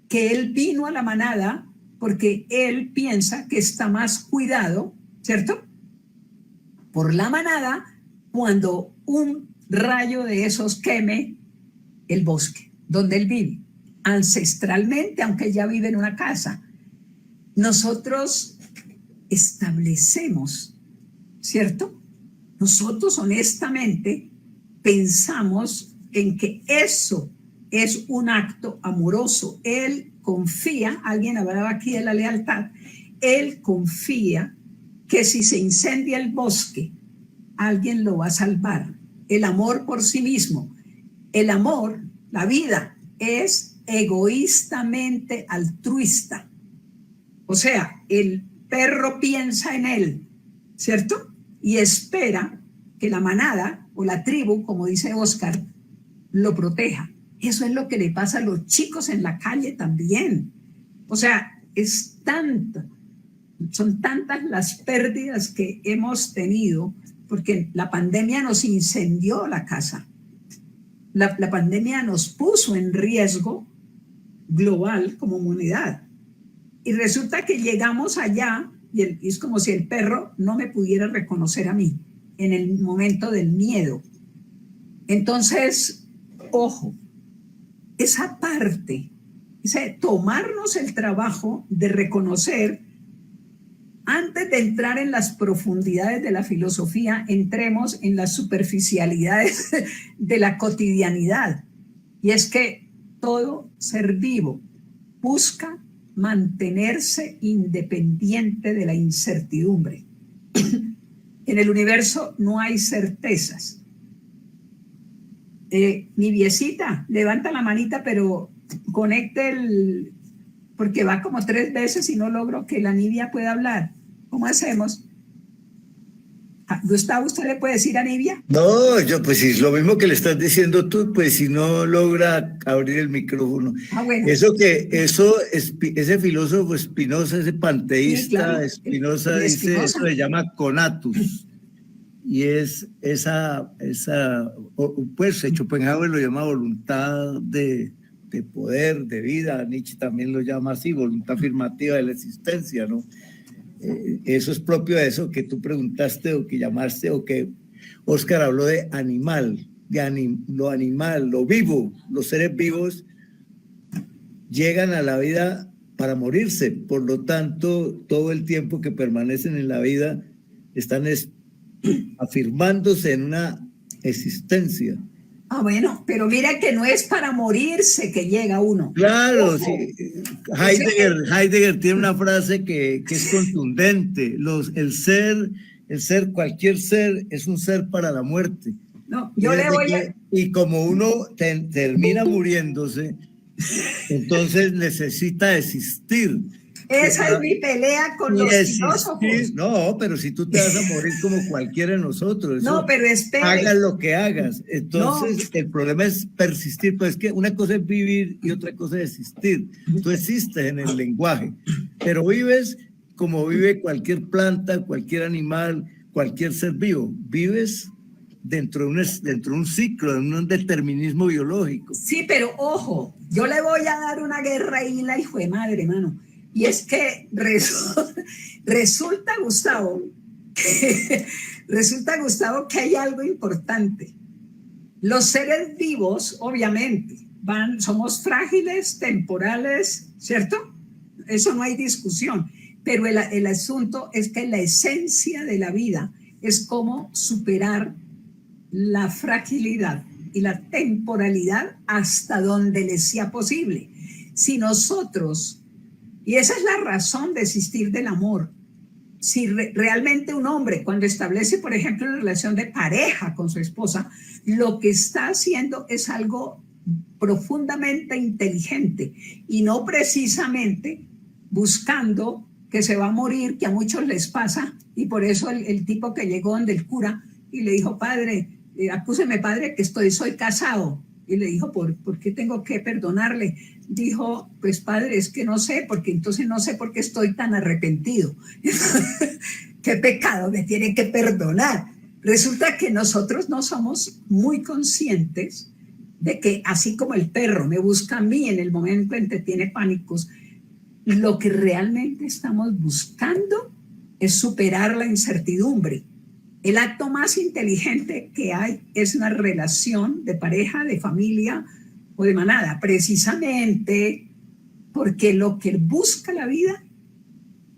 [SPEAKER 2] que él vino a la manada porque él piensa que está más cuidado, ¿cierto?, por la manada cuando un rayo de esos queme el bosque donde él vive. Ancestralmente, aunque ya vive en una casa, nosotros establecemos, ¿cierto? Nosotros honestamente pensamos en que eso es un acto amoroso. Él confía, alguien hablaba aquí de la lealtad, él confía que si se incendia el bosque, alguien lo va a salvar. El amor por sí mismo. El amor, la vida, es egoístamente altruista. O sea, el perro piensa en él, ¿cierto? Y espera que la manada o la tribu, como dice Oscar, lo proteja. Eso es lo que le pasa a los chicos en la calle también. O sea, son tantas las pérdidas que hemos tenido porque la pandemia nos incendió la casa. La pandemia nos puso en riesgo global como humanidad. Y resulta que llegamos allá y es como si el perro no me pudiera reconocer a mí en el momento del miedo. Entonces, ojo, esa parte, tomarnos el trabajo de reconocer. Antes de entrar en las profundidades de la filosofía, entremos en las superficialidades de la cotidianidad. Y es que todo ser vivo busca mantenerse independiente de la incertidumbre. En el universo no hay certezas. Niviecita, levanta la manita, pero conecte porque va como 3 veces y no logro que la Nivia pueda hablar. ¿Cómo hacemos? Gustavo, ¿usted le puede decir a Nivia?
[SPEAKER 1] No, yo pues es lo mismo que le estás diciendo tú, pues si no logra abrir el micrófono.
[SPEAKER 2] Bueno.
[SPEAKER 1] Ese filósofo Spinoza, ese panteísta, sí, claro. Spinoza dice, eso se llama conatus. Y es pues Schopenhauer lo llama voluntad de de poder, de vida. Nietzsche también lo llama así, voluntad afirmativa de la existencia, ¿no? Eso es propio de eso que tú preguntaste o que llamaste, o que Oscar habló de animal, lo animal, lo vivo. Los seres vivos llegan a la vida para morirse, por lo tanto, todo el tiempo que permanecen en la vida están afirmándose en una existencia.
[SPEAKER 2] Ah, bueno, pero mira que no es para morirse que llega uno.
[SPEAKER 1] Claro, sí. Heidegger tiene una frase que es contundente. Cualquier ser es un ser para la muerte.
[SPEAKER 2] No, yo le voy a...
[SPEAKER 1] Y como uno termina muriéndose, entonces necesita existir.
[SPEAKER 2] Esa es mi pelea con los filósofos.
[SPEAKER 1] No, pero si tú te vas a morir como cualquiera de nosotros.
[SPEAKER 2] No, pero espera.
[SPEAKER 1] Hagas lo que hagas. Entonces, el problema es persistir. Pues es que una cosa es vivir y otra cosa es existir. Tú existes en el lenguaje, pero vives como vive cualquier planta, cualquier animal, cualquier ser vivo. Vives dentro de un ciclo, de un determinismo biológico.
[SPEAKER 2] Sí, pero ojo, yo le voy a dar una guerra ahí, la hijo de madre, mano. Y es que resulta, Gustavo, que hay algo importante. Los seres vivos, obviamente, somos frágiles, temporales, ¿cierto? Eso no hay discusión. Pero el asunto es que la esencia de la vida es cómo superar la fragilidad y la temporalidad hasta donde les sea posible. Si nosotros... Y esa es la razón de existir del amor. Si realmente un hombre, cuando establece, por ejemplo, una relación de pareja con su esposa, lo que está haciendo es algo profundamente inteligente y no precisamente buscando que se va a morir, que a muchos les pasa, y por eso el tipo que llegó donde el cura y le dijo, padre, acúseme, padre, que soy casado. Y le dijo, ¿por qué tengo que perdonarle? Dijo, pues padre, es que no sé, porque entonces no sé por qué estoy tan arrepentido. ¿Qué pecado me tiene que perdonar? Resulta que nosotros no somos muy conscientes de que así como el perro me busca a mí en el momento en que tiene pánicos, lo que realmente estamos buscando es superar la incertidumbre. El acto más inteligente que hay es una relación de pareja, de familia o de manada, precisamente porque lo que busca la vida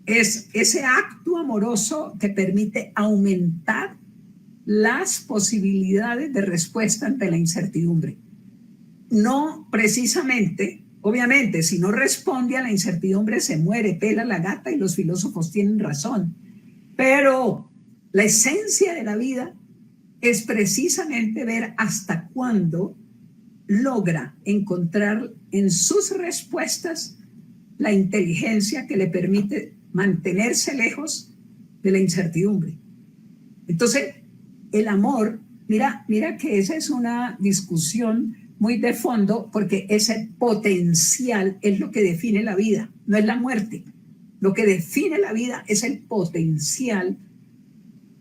[SPEAKER 2] es ese acto amoroso que permite aumentar las posibilidades de respuesta ante la incertidumbre. No precisamente, obviamente, si no responde a la incertidumbre se muere, pela la gata, y los filósofos tienen razón, pero la esencia de la vida es precisamente ver hasta cuándo logra encontrar en sus respuestas la inteligencia que le permite mantenerse lejos de la incertidumbre. Entonces, el amor, mira que esa es una discusión muy de fondo, porque ese potencial es lo que define la vida, no es la muerte. Lo que define la vida es el potencial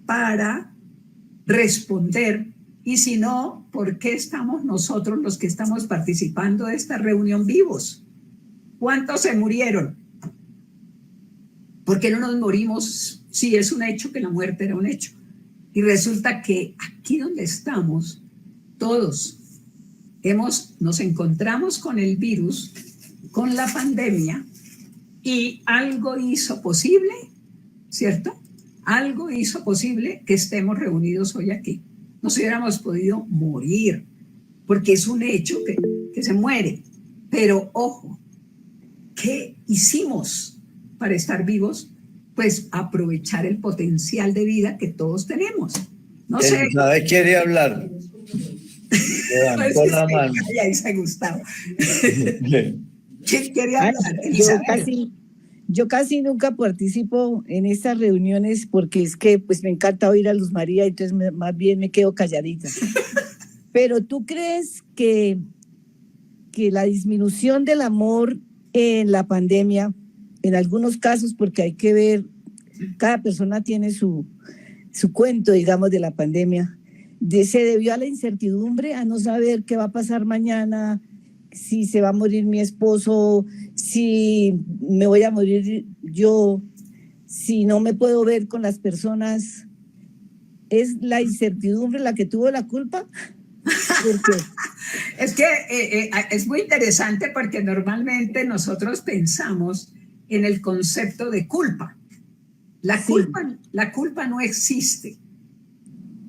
[SPEAKER 2] para responder. Y si no, ¿por qué estamos nosotros los que estamos participando de esta reunión vivos? ¿Cuántos se murieron? ¿Por qué no nos morimos si es un hecho que la muerte era un hecho? Y resulta que aquí donde estamos, todos nos encontramos con el virus, con la pandemia, y algo hizo posible, ¿cierto? Algo hizo posible que estemos reunidos hoy aquí. Nos hubiéramos podido morir, porque es un hecho que se muere. Pero ojo, ¿qué hicimos para estar vivos? Pues aprovechar el potencial de vida que todos tenemos. No sé.
[SPEAKER 1] ¿Sabe quiere hablar? Levantó la mano.
[SPEAKER 2] Ya dice Gustavo. ¿Quién quiere hablar?
[SPEAKER 7] Yo casi nunca participo en estas reuniones porque es que pues me encanta oír a Luz María, entonces más bien me quedo calladita. Pero ¿tú crees que la disminución del amor en la pandemia, en algunos casos, porque hay que ver, cada persona tiene su cuento, digamos, de la pandemia, se debió a la incertidumbre, a no saber qué va a pasar mañana, si se va a morir mi esposo, si me voy a morir yo, si no me puedo ver con las personas. ¿Es la incertidumbre la que tuvo la culpa?
[SPEAKER 2] Es que es muy interesante porque normalmente nosotros pensamos en el concepto de culpa. La culpa no existe.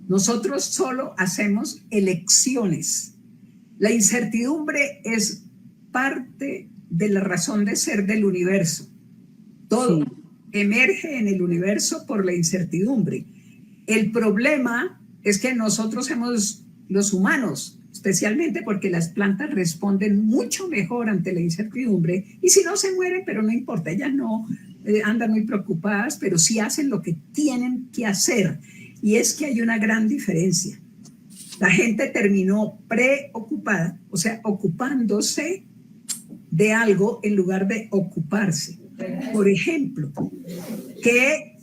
[SPEAKER 2] Nosotros solo hacemos elecciones. La incertidumbre es parte de la razón de ser del universo. Todo emerge en el universo por la incertidumbre. El problema es que nosotros los humanos, especialmente porque las plantas responden mucho mejor ante la incertidumbre, y si no se mueren, pero no importa, ellas no andan muy preocupadas, pero sí hacen lo que tienen que hacer. Y es que hay una gran diferencia. La gente terminó preocupada, o sea, ocupándose de algo en lugar de ocuparse. Por ejemplo, ¿qué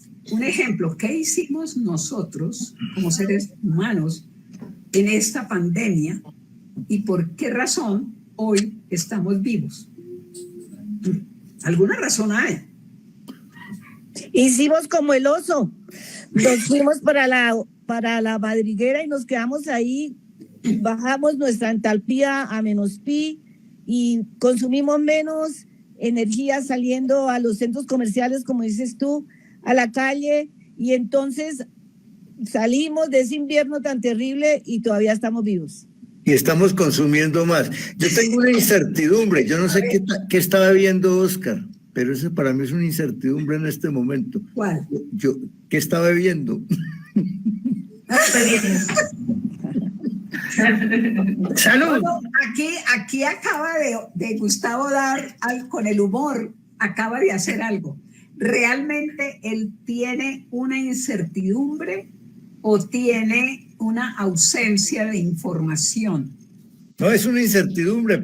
[SPEAKER 2] hicimos nosotros como seres humanos en esta pandemia y por qué razón hoy estamos vivos? ¿Alguna razón hay?
[SPEAKER 7] Hicimos como el oso. Nos fuimos para la madriguera y nos quedamos ahí, bajamos nuestra entalpía a -pi y consumimos menos energía saliendo a los centros comerciales, como dices tú, a la calle, y entonces salimos de ese invierno tan terrible y todavía estamos vivos.
[SPEAKER 1] Y estamos consumiendo más. Yo tengo una incertidumbre, yo no sé qué estaba viendo Oscar, pero eso para mí es una incertidumbre en este momento.
[SPEAKER 2] ¿Cuál?
[SPEAKER 1] ¿Qué estaba viendo?
[SPEAKER 8] Salud.
[SPEAKER 2] Bueno, aquí acaba de Gustavo dar con el humor, acaba de hacer algo. ¿Realmente él tiene una incertidumbre o tiene una ausencia de información?
[SPEAKER 1] No, es una incertidumbre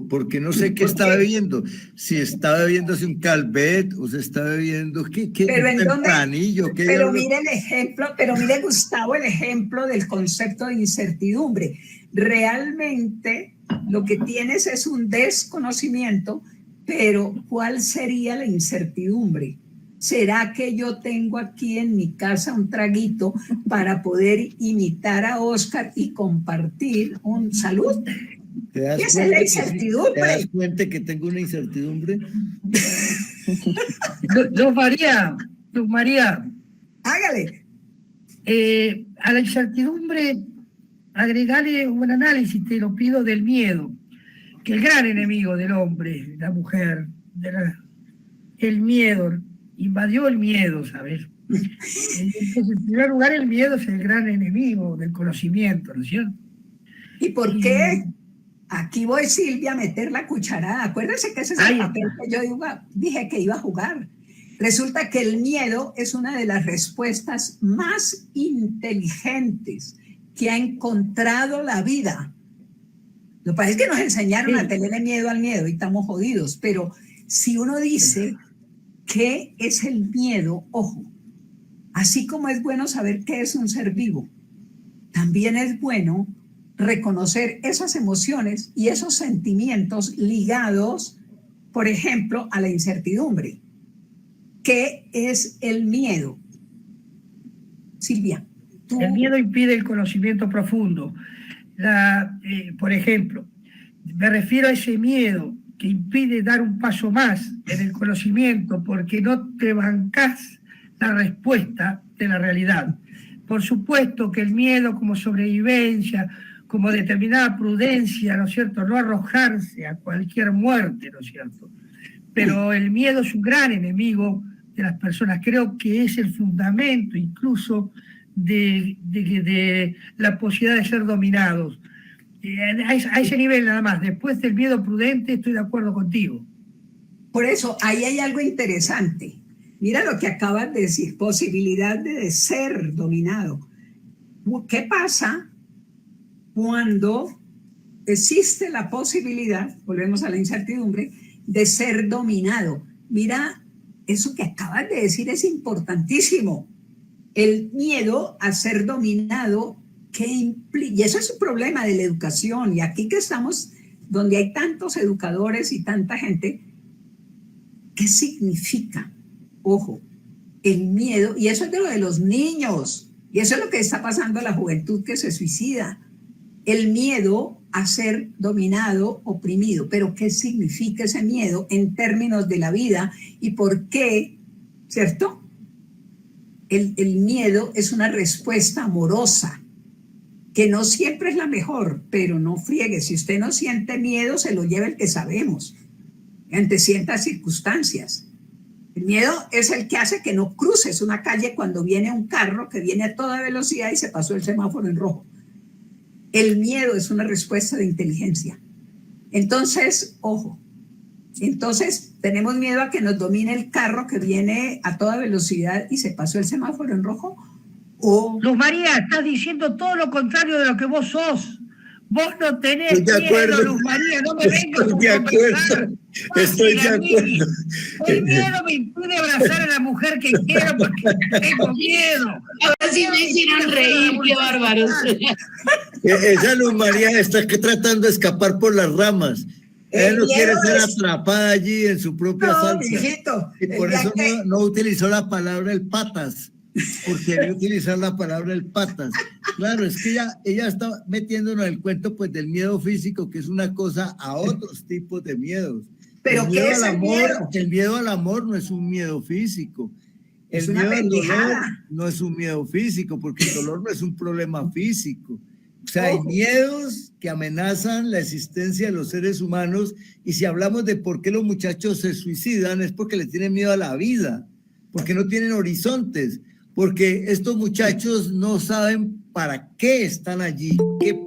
[SPEAKER 1] porque no sé qué estaba viendo. Si estaba viéndose un Calvet o se estaba viendo qué tempranillo.
[SPEAKER 2] Pero mire el ejemplo, pero mire, Gustavo, el ejemplo del concepto de incertidumbre. Realmente lo que tienes es un desconocimiento, pero ¿cuál sería la incertidumbre? ¿Será que yo tengo aquí en mi casa un traguito para poder imitar a Oscar y compartir un salud? ¿Qué es la incertidumbre?
[SPEAKER 1] ¿Te das cuenta que tengo una incertidumbre?
[SPEAKER 8] Don María.
[SPEAKER 2] Hágale.
[SPEAKER 8] A la incertidumbre, agregarle un análisis, te lo pido, del miedo, que el gran enemigo del hombre, la mujer, el miedo, invadió el miedo, ¿sabes? Entonces, en primer lugar, el miedo es el gran enemigo del conocimiento, ¿no es cierto?
[SPEAKER 2] ¿Y por qué? Aquí voy, Silvia, a meter la cucharada. Acuérdense que ese es el papel que yo dije que iba a jugar. Resulta que el miedo es una de las respuestas más inteligentes que ha encontrado la vida. Lo que pasa es que nos enseñaron a tenerle miedo al miedo y estamos jodidos, pero si uno dice qué es el miedo, ojo, así como es bueno saber qué es un ser vivo, también es bueno reconocer esas emociones y esos sentimientos ligados, por ejemplo, a la incertidumbre. ¿Qué es el miedo? Silvia.
[SPEAKER 8] El miedo impide el conocimiento profundo. Por ejemplo, me refiero a ese miedo que impide dar un paso más en el conocimiento porque no te bancás la respuesta de la realidad. Por supuesto que el miedo como sobrevivencia, como determinada prudencia, ¿no es cierto?, no arrojarse a cualquier muerte, ¿no es cierto? Pero el miedo es un gran enemigo de las personas. Creo que es el fundamento incluso de la posibilidad de ser dominados. A ese nivel nada más. Después del miedo prudente estoy de acuerdo contigo.
[SPEAKER 2] Por eso, ahí hay algo interesante. Mira lo que acabas de decir, posibilidad de ser dominado. ¿Qué pasa cuando existe la posibilidad, volvemos a la incertidumbre, de ser dominado? Mira, eso que acabas de decir es importantísimo. El miedo a ser dominado, ¿qué implica? Y eso es un problema de la educación. Y aquí que estamos donde hay tantos educadores y tanta gente, ¿qué significa? Ojo, el miedo, y eso es de lo de los niños, y eso es lo que está pasando a la juventud que se suicida. El miedo a ser dominado, oprimido. Pero ¿qué significa ese miedo en términos de la vida? ¿Y por qué? ¿Cierto? El miedo es una respuesta amorosa, que no siempre es la mejor, pero no friegue. Si usted no siente miedo, se lo lleva el que sabemos, ante ciertas circunstancias. El miedo es el que hace que no cruces una calle cuando viene un carro que viene a toda velocidad y se pasó el semáforo en rojo. El miedo es una respuesta de inteligencia. Entonces, ojo, entonces tenemos miedo a que nos domine el carro que viene a toda velocidad y se pasó el semáforo en rojo. O...
[SPEAKER 8] Luz María, estás diciendo todo lo contrario de lo que vos sos. Vos no tenés miedo, Luz María, no me vengas con conversar.
[SPEAKER 1] Estoy de acuerdo.
[SPEAKER 8] El miedo me impide abrazar a la mujer que quiero porque tengo miedo.
[SPEAKER 5] Ahora sí me hicieron reír, qué bárbaros.
[SPEAKER 1] Esa Luz María está tratando de escapar por las ramas. Ella no quiere ser atrapada allí en su propia salsa.
[SPEAKER 2] Hijito,
[SPEAKER 1] y por eso no utilizó la palabra el patas, porque debe utilizar la palabra el patas. Claro, es que ella está metiéndonos en el cuento pues del miedo físico, que es una cosa, a otros tipos de miedos.
[SPEAKER 2] ¿Pero qué es el miedo?
[SPEAKER 1] El miedo al amor no es un miedo físico. El miedo al dolor no es un miedo físico, porque el dolor no es un problema físico. O sea, hay miedos que amenazan la existencia de los seres humanos, y si hablamos de por qué los muchachos se suicidan es porque le tienen miedo a la vida, porque no tienen horizontes, porque estos muchachos no saben para qué están allí, qué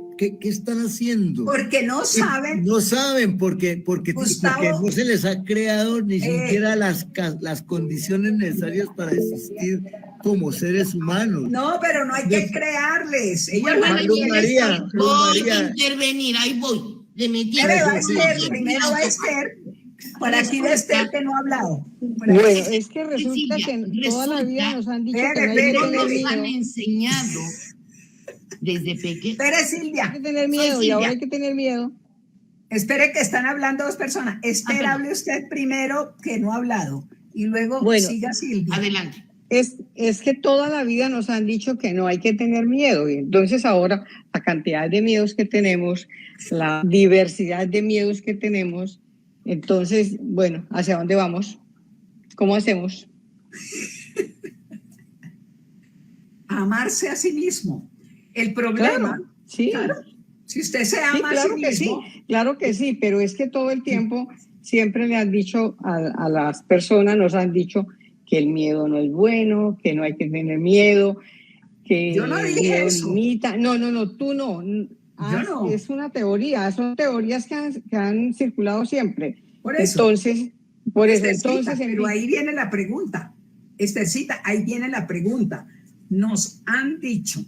[SPEAKER 1] están haciendo.
[SPEAKER 2] Porque no saben.
[SPEAKER 1] No saben porque no se les ha creado ni siquiera las condiciones necesarias para existir como seres humanos.
[SPEAKER 2] No, pero no hay que crearles.
[SPEAKER 5] Voy a intervenir, ahí voy.
[SPEAKER 2] Primero va Esther. Por aquí de Esther que no ha hablado.
[SPEAKER 7] Bueno, es que resulta que toda la vida nos han dicho que no hay que tener miedo.
[SPEAKER 5] Nos han enseñado desde pequeño.
[SPEAKER 2] Espere, Silvia.
[SPEAKER 7] Hay que tener miedo y ahora hay que tener miedo.
[SPEAKER 2] Espere, que están hablando dos personas. Esther, hable usted primero, que no ha hablado, y luego siga Silvia.
[SPEAKER 5] Adelante.
[SPEAKER 7] Es que toda la vida nos han dicho que no hay que tener miedo, y entonces ahora la cantidad de miedos que tenemos, la diversidad de miedos que tenemos, entonces, bueno, ¿hacia dónde vamos? ¿Cómo hacemos?
[SPEAKER 2] Amarse a sí mismo. El problema, claro, si usted se ama a sí mismo.
[SPEAKER 7] Claro que sí, pero es que todo el tiempo siempre le han dicho a las personas, nos han dicho que el miedo no es bueno, que no hay que tener miedo, que
[SPEAKER 2] yo no dije eso.
[SPEAKER 7] Limita. No, tú no.
[SPEAKER 2] Yo no.
[SPEAKER 7] Es una teoría, son teorías que han circulado siempre.
[SPEAKER 2] Por eso.
[SPEAKER 7] Entonces,
[SPEAKER 2] pero ahí viene la pregunta. Estercita, ahí viene la pregunta. Nos han dicho,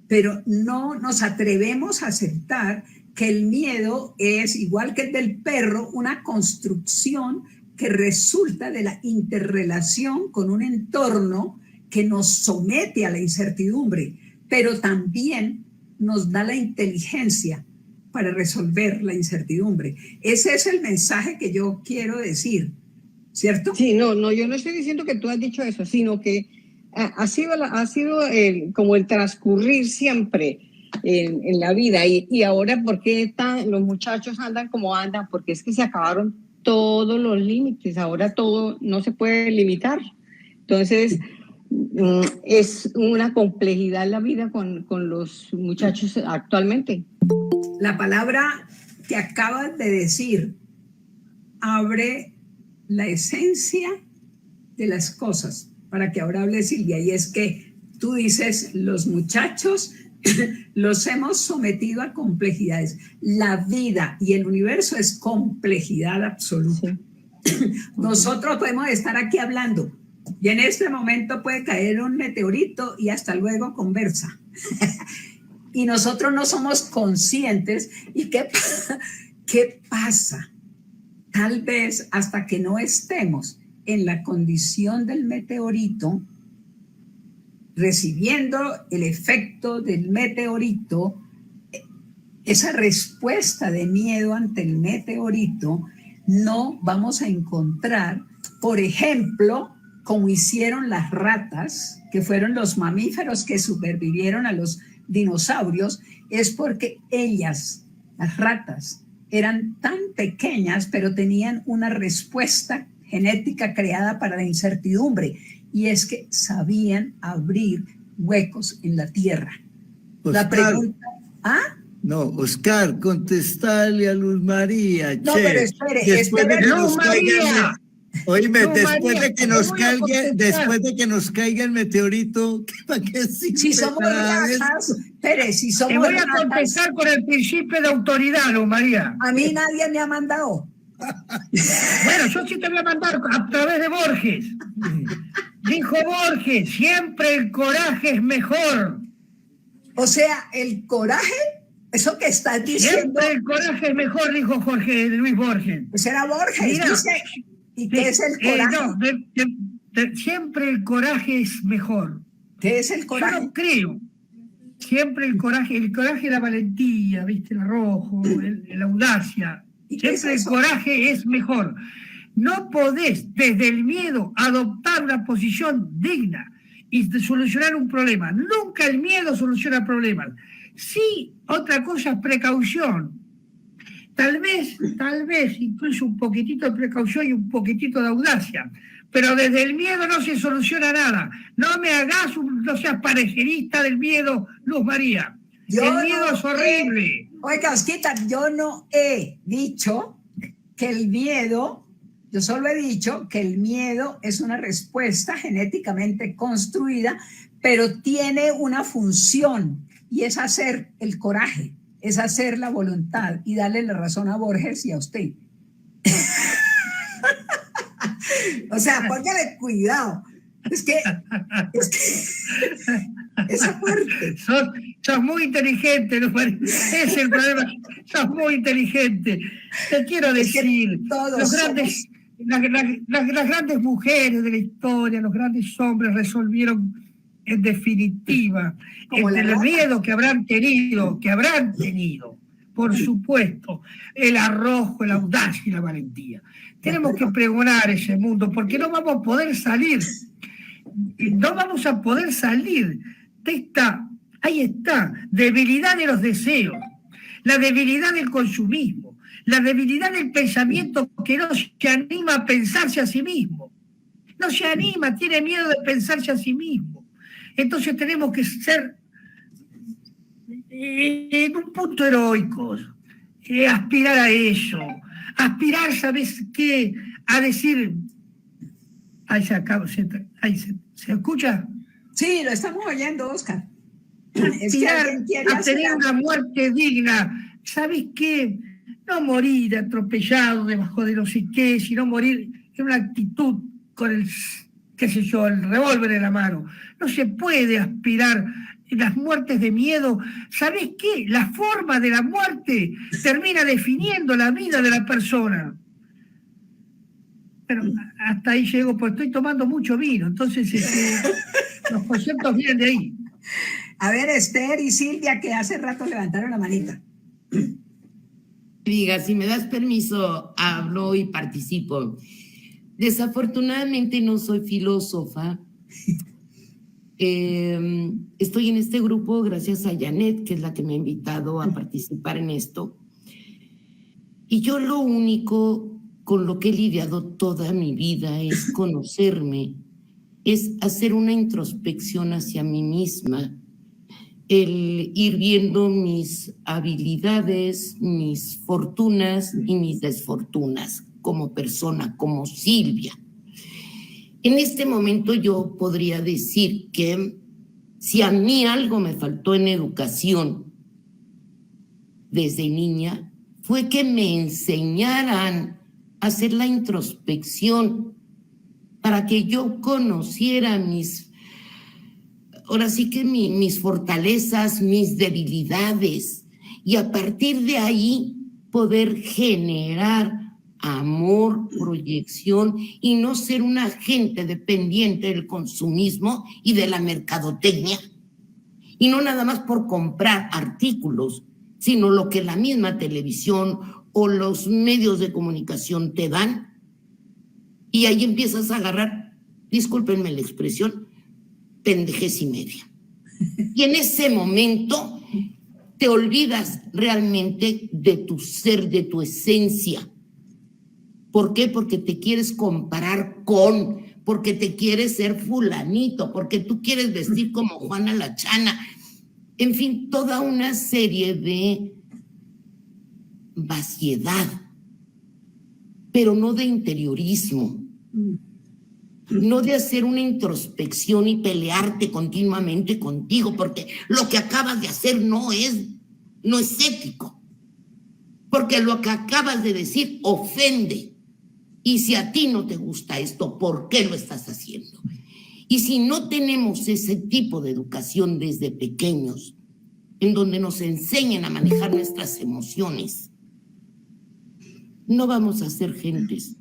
[SPEAKER 2] pero no nos atrevemos a aceptar que el miedo es, igual que el del perro, una construcción que resulta de la interrelación con un entorno que nos somete a la incertidumbre, pero también nos da la inteligencia para resolver la incertidumbre. Ese es el mensaje que yo quiero decir, ¿cierto?
[SPEAKER 7] Sí, no, yo no estoy diciendo que tú has dicho eso, sino que ha sido como el transcurrir siempre en la vida. Y ahora, ¿por qué los muchachos andan como andan? Porque es que se acabaron todos los límites, ahora todo no se puede limitar. Entonces, es una complejidad la vida con los muchachos actualmente.
[SPEAKER 2] La palabra que acabas de decir abre la esencia de las cosas, para que ahora hable Silvia, y es que tú dices, los muchachos los hemos sometido a complejidades. La vida y el universo es complejidad absoluta. Sí. Nosotros podemos estar aquí hablando y en este momento puede caer un meteorito y hasta luego conversa. Y nosotros no somos conscientes. ¿Y qué pasa? Tal vez hasta que no estemos en la condición del meteorito, recibiendo el efecto del meteorito, esa respuesta de miedo ante el meteorito no vamos a encontrar, por ejemplo, como hicieron las ratas, que fueron los mamíferos que supervivieron a los dinosaurios, es porque ellas, las ratas, eran tan pequeñas, pero tenían una respuesta genética creada para la incertidumbre, y es que sabían abrir huecos en la tierra.
[SPEAKER 1] Oscar,
[SPEAKER 2] la pregunta... ¿Ah?
[SPEAKER 1] No, Oscar, contestale a Luz María.
[SPEAKER 2] No, pero espere,
[SPEAKER 8] Luz María.
[SPEAKER 1] Oíme,
[SPEAKER 8] Luz
[SPEAKER 1] después
[SPEAKER 8] María,
[SPEAKER 1] de que nos caiga el meteorito, ¿qué sirve?
[SPEAKER 2] Si somos ratas, espere, si somos
[SPEAKER 8] Te voy a
[SPEAKER 2] ratas,
[SPEAKER 8] contestar con el principio de autoridad, Luz María.
[SPEAKER 2] a mí nadie me ha mandado.
[SPEAKER 8] Bueno, yo sí te voy a mandar a través de Borges. Dijo Borges, siempre el coraje es mejor.
[SPEAKER 2] O sea, el coraje, eso que estás diciendo...
[SPEAKER 8] Siempre el coraje es mejor, dijo Luis Borges.
[SPEAKER 2] Pues era Borges,
[SPEAKER 8] Mira,
[SPEAKER 2] dice... ¿Y qué es el coraje?
[SPEAKER 8] Siempre el coraje es mejor.
[SPEAKER 2] ¿Qué es el coraje?
[SPEAKER 8] Yo no creo. Siempre el coraje es la valentía, ¿viste? El arrojo, la audacia. Siempre el coraje es mejor. No podés, desde el miedo, adoptar una posición digna y solucionar un problema. Nunca el miedo soluciona problemas. Sí, otra cosa es precaución. Tal vez, incluso un poquitito de precaución y un poquitito de audacia. Pero desde el miedo no se soluciona nada. No seas parecerista del miedo, Luz María. El miedo es horrible.
[SPEAKER 2] Oiga, Osquita, yo no he dicho que el miedo, yo solo he dicho que el miedo es una respuesta genéticamente construida, pero tiene una función y es hacer el coraje, es hacer la voluntad y darle la razón a Borges y a usted. O sea, póngale cuidado. Es que esa parte.
[SPEAKER 8] Sos muy inteligente, Luz María. Es el problema. Sos muy inteligente. Te quiero decir, las grandes mujeres de la historia, los grandes hombres resolvieron en definitiva el miedo que habrán tenido, por supuesto, el arrojo, la audacia y la valentía. Tenemos que pregonar ese mundo porque no vamos a poder salir de esta, ahí está, debilidad de los deseos, la debilidad del consumismo, la debilidad del pensamiento que no se anima a pensarse a sí mismo. No se anima, tiene miedo de pensarse a sí mismo. Entonces tenemos que ser en un punto heroicos, aspirar a eso, aspirar, ¿sabes qué? A decir, ahí se acaba, ¿se escucha?
[SPEAKER 2] Sí, lo estamos oyendo, Oscar.
[SPEAKER 8] Aspirar a tener una muerte digna, ¿sabes qué? No morir atropellado debajo de no sé qué, sino morir en una actitud con el revólver en la mano. No se puede aspirar las muertes de miedo. ¿Sabes qué? La forma de la muerte termina definiendo la vida de la persona. Pero hasta ahí llego, pues estoy tomando mucho vino, entonces los conceptos vienen de ahí.
[SPEAKER 2] A ver, Esther y Silvia, que hace rato levantaron la manita.
[SPEAKER 5] Diga, si me das permiso, hablo y participo. Desafortunadamente no soy filósofa. Estoy en este grupo gracias a Janet, que es la que me ha invitado a participar en esto. Y yo lo único con lo que he lidiado toda mi vida es conocerme, es hacer una introspección hacia mí misma, el ir viendo mis habilidades, mis fortunas y mis desfortunas como persona, como Silvia. En este momento yo podría decir que si a mí algo me faltó en educación desde niña, fue que me enseñaran a hacer la introspección para que yo conociera mis fortalezas, mis debilidades, y a partir de ahí poder generar amor, proyección y no ser un agente dependiente del consumismo y de la mercadotecnia. Y no nada más por comprar artículos, sino lo que la misma televisión o los medios de comunicación te dan, y ahí empiezas a agarrar, discúlpenme la expresión, pendejez y media. Y en ese momento te olvidas realmente de tu ser, de tu esencia. ¿Por qué? Porque te quieres comparar con, porque te quieres ser fulanito, porque tú quieres vestir como Juana la Chana. En fin, toda una serie de vaciedad, pero no de interiorismo, no de hacer una introspección y pelearte continuamente contigo, porque lo que acabas de hacer no es ético, porque lo que acabas de decir ofende. Y si a ti no te gusta esto, ¿por qué lo estás haciendo? Y si no tenemos ese tipo de educación desde pequeños, en donde nos enseñen a manejar nuestras emociones, no vamos a ser gentes,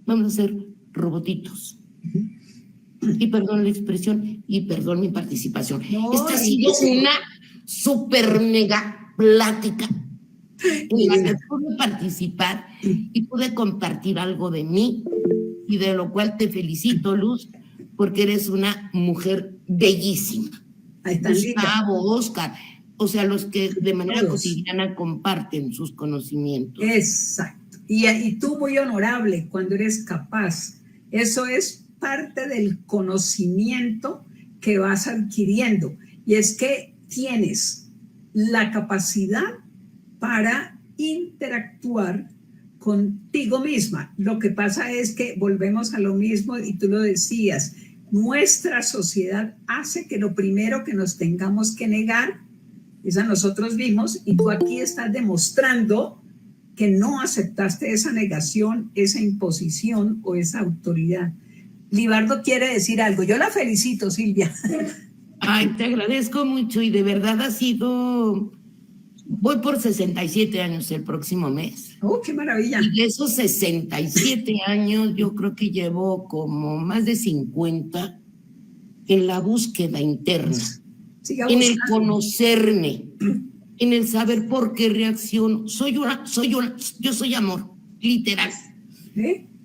[SPEAKER 5] vamos a ser robotitos. Y perdón la expresión y perdón mi participación. Esta ha sido una super mega plática en la que pude participar y pude compartir algo de mí, y de lo cual te felicito, Luz, porque eres una mujer bellísima. Gustavo, Oscar, o sea, los que de manera cotidiana comparten sus conocimientos.
[SPEAKER 2] Exacto. Y tú muy honorable cuando eres capaz. Eso es parte del conocimiento que vas adquiriendo. Y es que tienes la capacidad para interactuar contigo misma. Lo que pasa es que volvemos a lo mismo, y tú lo decías, nuestra sociedad hace que lo primero que nos tengamos que negar es a nosotros mismos, y tú aquí estás demostrando que no aceptaste esa negación, esa imposición o esa autoridad. Libardo quiere decir algo. Yo la felicito, Silvia.
[SPEAKER 5] Ay, te agradezco mucho, y de verdad ha sido... Voy por 67 años el próximo mes.
[SPEAKER 2] ¡Oh, qué maravilla!
[SPEAKER 5] Y de esos 67 años, yo creo que llevo como más de 50 en la búsqueda interna, en el conocerme, en el saber por qué reacciono. Yo soy amor, literal.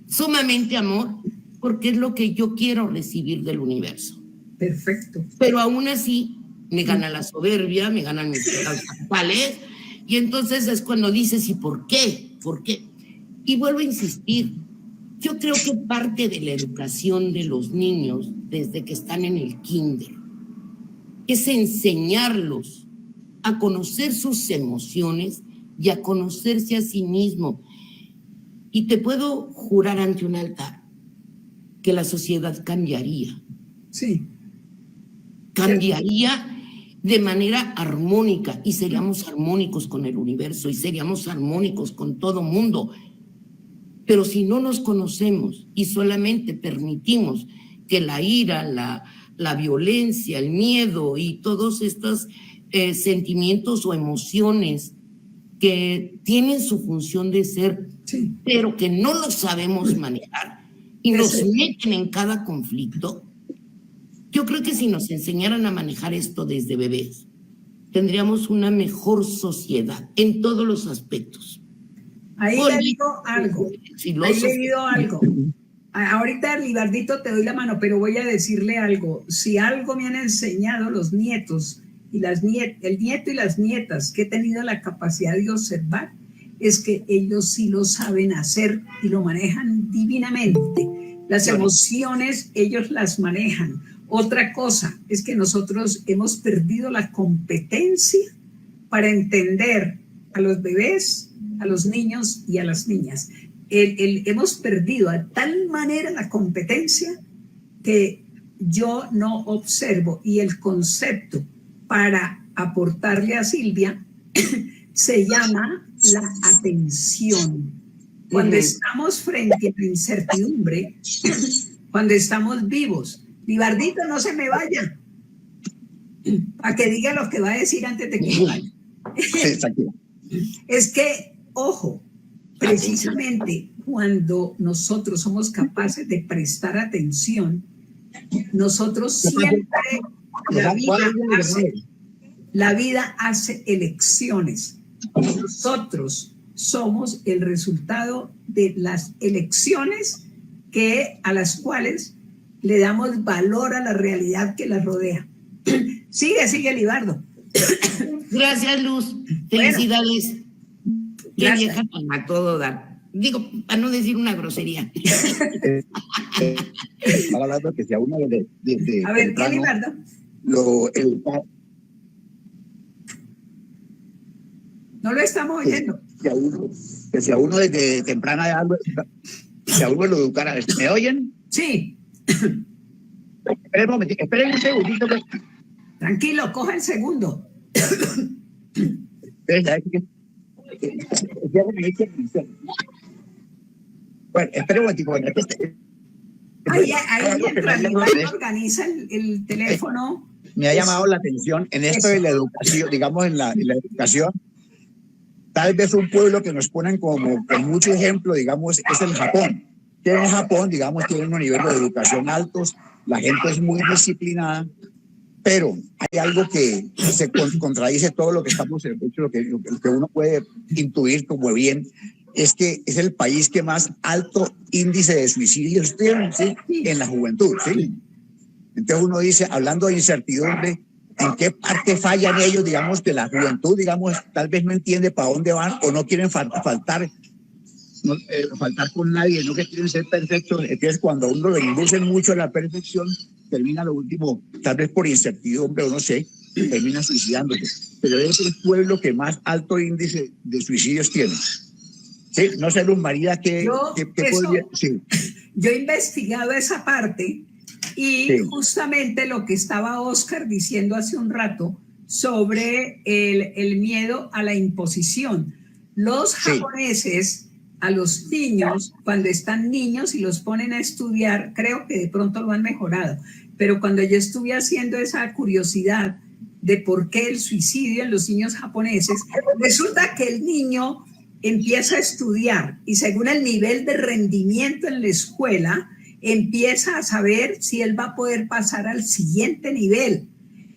[SPEAKER 5] Sumamente amor, porque es lo que yo quiero recibir del universo.
[SPEAKER 2] Perfecto.
[SPEAKER 5] Pero aún así, me gana la soberbia, me ganan mis pecados capitales, y entonces es cuando dices, ¿y por qué? ¿Por qué? Y vuelvo a insistir, yo creo que parte de la educación de los niños desde que están en el kinder es enseñarlos a conocer sus emociones y a conocerse a sí mismo. Y te puedo jurar ante un altar que la sociedad cambiaría.
[SPEAKER 2] Sí.
[SPEAKER 5] Cambiaría de manera armónica, y seríamos armónicos con el universo y seríamos armónicos con todo mundo. Pero si no nos conocemos y solamente permitimos que la ira, la violencia, el miedo y todos estos sentimientos o emociones que tienen su función de ser, pero que no los sabemos manejar y nos meten en cada conflicto, yo creo que si nos enseñaran a manejar esto desde bebés, tendríamos una mejor sociedad en todos los aspectos.
[SPEAKER 2] Ahí le digo algo. Ahí le digo algo. Ahorita, Libardito, te doy la mano, pero voy a decirle algo. Si algo me han enseñado los nietos y el nieto y las nietas que he tenido la capacidad de observar, es que ellos sí lo saben hacer y lo manejan divinamente. Las emociones, ellos las manejan. Otra cosa es que nosotros hemos perdido la competencia para entender a los bebés, a los niños y a las niñas. Hemos perdido a tal manera la competencia que yo no observo, y el concepto para aportarle a Silvia se llama la atención. Cuando estamos frente a la incertidumbre, cuando estamos vivos. Libardito, no se me vaya, para que diga lo que va a decir antes de que me vaya. Es que, ojo, precisamente cuando nosotros somos capaces de prestar atención, nosotros siempre, la vida hace La vida hace elecciones. Nosotros somos el resultado de las elecciones a las cuales le damos valor a la realidad que las rodea. Sigue, Libardo.
[SPEAKER 5] Gracias, Luz. Felicidades. Qué
[SPEAKER 2] Gracias.
[SPEAKER 5] vieja a todo dar. Digo, para no decir una grosería.
[SPEAKER 10] Estaba hablando que si a uno de
[SPEAKER 2] A ver, ¿qué,
[SPEAKER 10] temprano,
[SPEAKER 2] Libardo? No lo estamos oyendo.
[SPEAKER 10] que si a uno desde temprana edad, si a uno lo educara. ¿Me oyen?
[SPEAKER 2] Sí.
[SPEAKER 10] Esperen un segundito.
[SPEAKER 2] Tranquilo, coja el segundo.
[SPEAKER 10] Bueno, esperen un momentico.
[SPEAKER 2] Ahí mientras Libardo organiza el teléfono.
[SPEAKER 10] Me ha llamado la atención en esto de la educación, digamos, en la educación. Tal vez un pueblo que nos ponen como con mucho ejemplo, digamos, es el Japón. Que en Japón, digamos, tienen un nivel de educación altos, la gente es muy disciplinada, pero hay algo que se contradice todo lo que estamos hecho, lo que uno puede intuir como bien, es que es el país que más alto índice de suicidios tiene, ¿sí? En la juventud, ¿sí? Entonces uno dice, hablando de incertidumbre, ¿en qué parte fallan ellos, digamos, que la juventud, digamos, tal vez no entiende para dónde van o no quieren faltar con nadie, no que quieren ser perfectos? Entonces cuando a uno le inducen mucho a la perfección, termina lo último, tal vez por incertidumbre o no sé, termina suicidándose. Pero es el pueblo que más alto índice de suicidios tiene. Sí, no sé, Luz María, ¿qué podría...? Sí.
[SPEAKER 2] Yo he investigado esa parte y justamente lo que estaba Oscar diciendo hace un rato sobre el miedo a la imposición. Los japoneses a los niños, cuando están niños y los ponen a estudiar, creo que de pronto lo han mejorado, pero cuando yo estuve haciendo esa curiosidad de por qué el suicidio en los niños japoneses, resulta que el niño empieza a estudiar y según el nivel de rendimiento en la escuela, empieza a saber si él va a poder pasar al siguiente nivel.